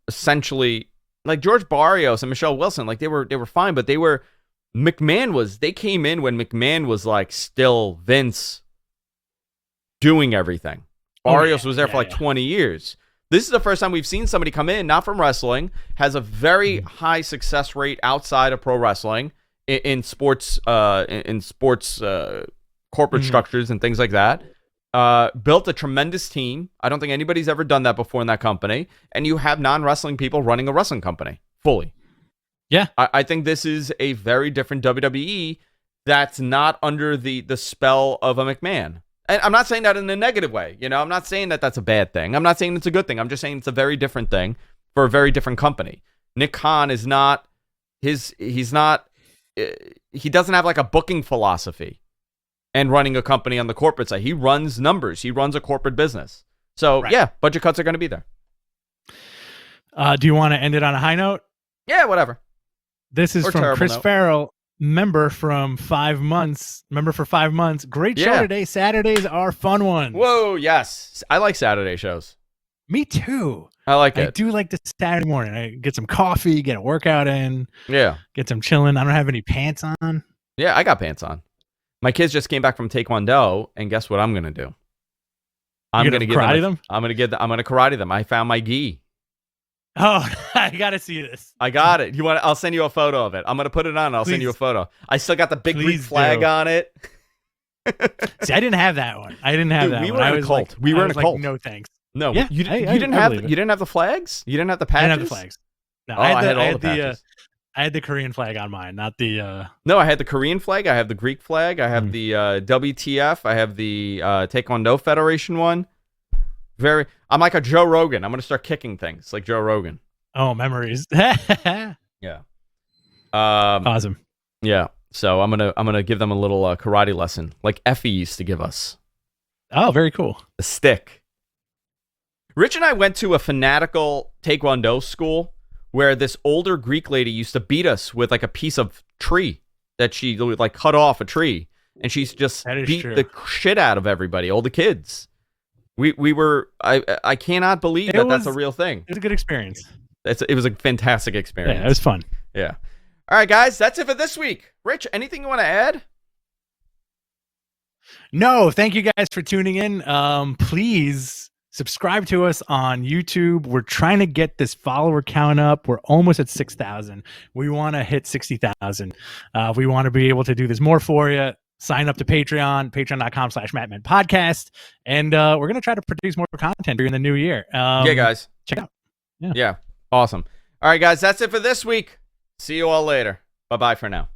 essentially like George Barrios and Michelle Wilson. Like they were fine, but they came in when McMahon was like still Vince doing everything. Barrios was there for 20 years. This is the first time we've seen somebody come in, not from wrestling, has a very high success rate outside of pro wrestling in sports, corporate structures and things like that. Built a tremendous team. I don't think anybody's ever done that before in that company. And you have non-wrestling people running a wrestling company fully. Yeah. I think this is a very different WWE that's not under the spell of a McMahon. And I'm not saying that in a negative way. I'm not saying that that's a bad thing. I'm not saying it's a good thing. I'm just saying it's a very different thing for a very different company. Nick Khan is not he doesn't have like a booking philosophy and running a company on the corporate side. He runs numbers. He runs a corporate business. So yeah, budget cuts are going to be there. Do you want to end it on a high note? Yeah, whatever. This is from Chris Farrell, member for 5 months. Great show today. Saturdays are fun ones. Whoa, yes. I like Saturday shows. Me too. I like it. I do like the Saturday morning. I get some coffee, get a workout in. Yeah. Get some chilling. I don't have any pants on. Yeah, I got pants on. My kids just came back from Taekwondo, and guess what I'm going to do? I'm going to karate them. I'm going to karate them. I found my gi. Oh, I gotta see this. I got it. I'll send you a photo of it. I'm gonna put it on. I'll send you a photo. I still got the big Greek flag on it. See, I didn't have that one. I didn't have that one. We were in a cult. We were in a cult. No thanks. No, yeah, you didn't have the flags. You didn't have the patches. I didn't have the flags. No, I had all the patches. I had the Korean flag on mine, not the. No, I had the Korean flag. I have the Greek flag. I have the WTF. I have the Taekwondo Federation one. I'm like a Joe Rogan. I'm gonna start kicking things like Joe Rogan. Oh, memories. Yeah. Awesome. Yeah. So I'm gonna give them a little karate lesson, like Effie used to give us. Oh, very cool. The stick. Rich and I went to a fanatical Taekwondo school where this older Greek lady used to beat us with like a piece of tree that she like cut off a tree, and she's just beat the shit out of everybody, all the kids. We were I cannot believe that's a real thing. It was a good experience. It was a fantastic experience. Yeah, it was fun. Yeah. All right, guys, that's it for this week. Rich, anything you want to add? No, thank you guys for tuning in. Please subscribe to us on YouTube. We're trying to get this follower count up. We're almost at 6,000. We want to hit 60,000. We want to be able to do this more for you. Sign up to Patreon, patreon.com/MattManPodcast. And we're going to try to produce more content during the new year. Yeah, guys. Check it out. Yeah. Awesome. All right, guys, that's it for this week. See you all later. Bye-bye for now.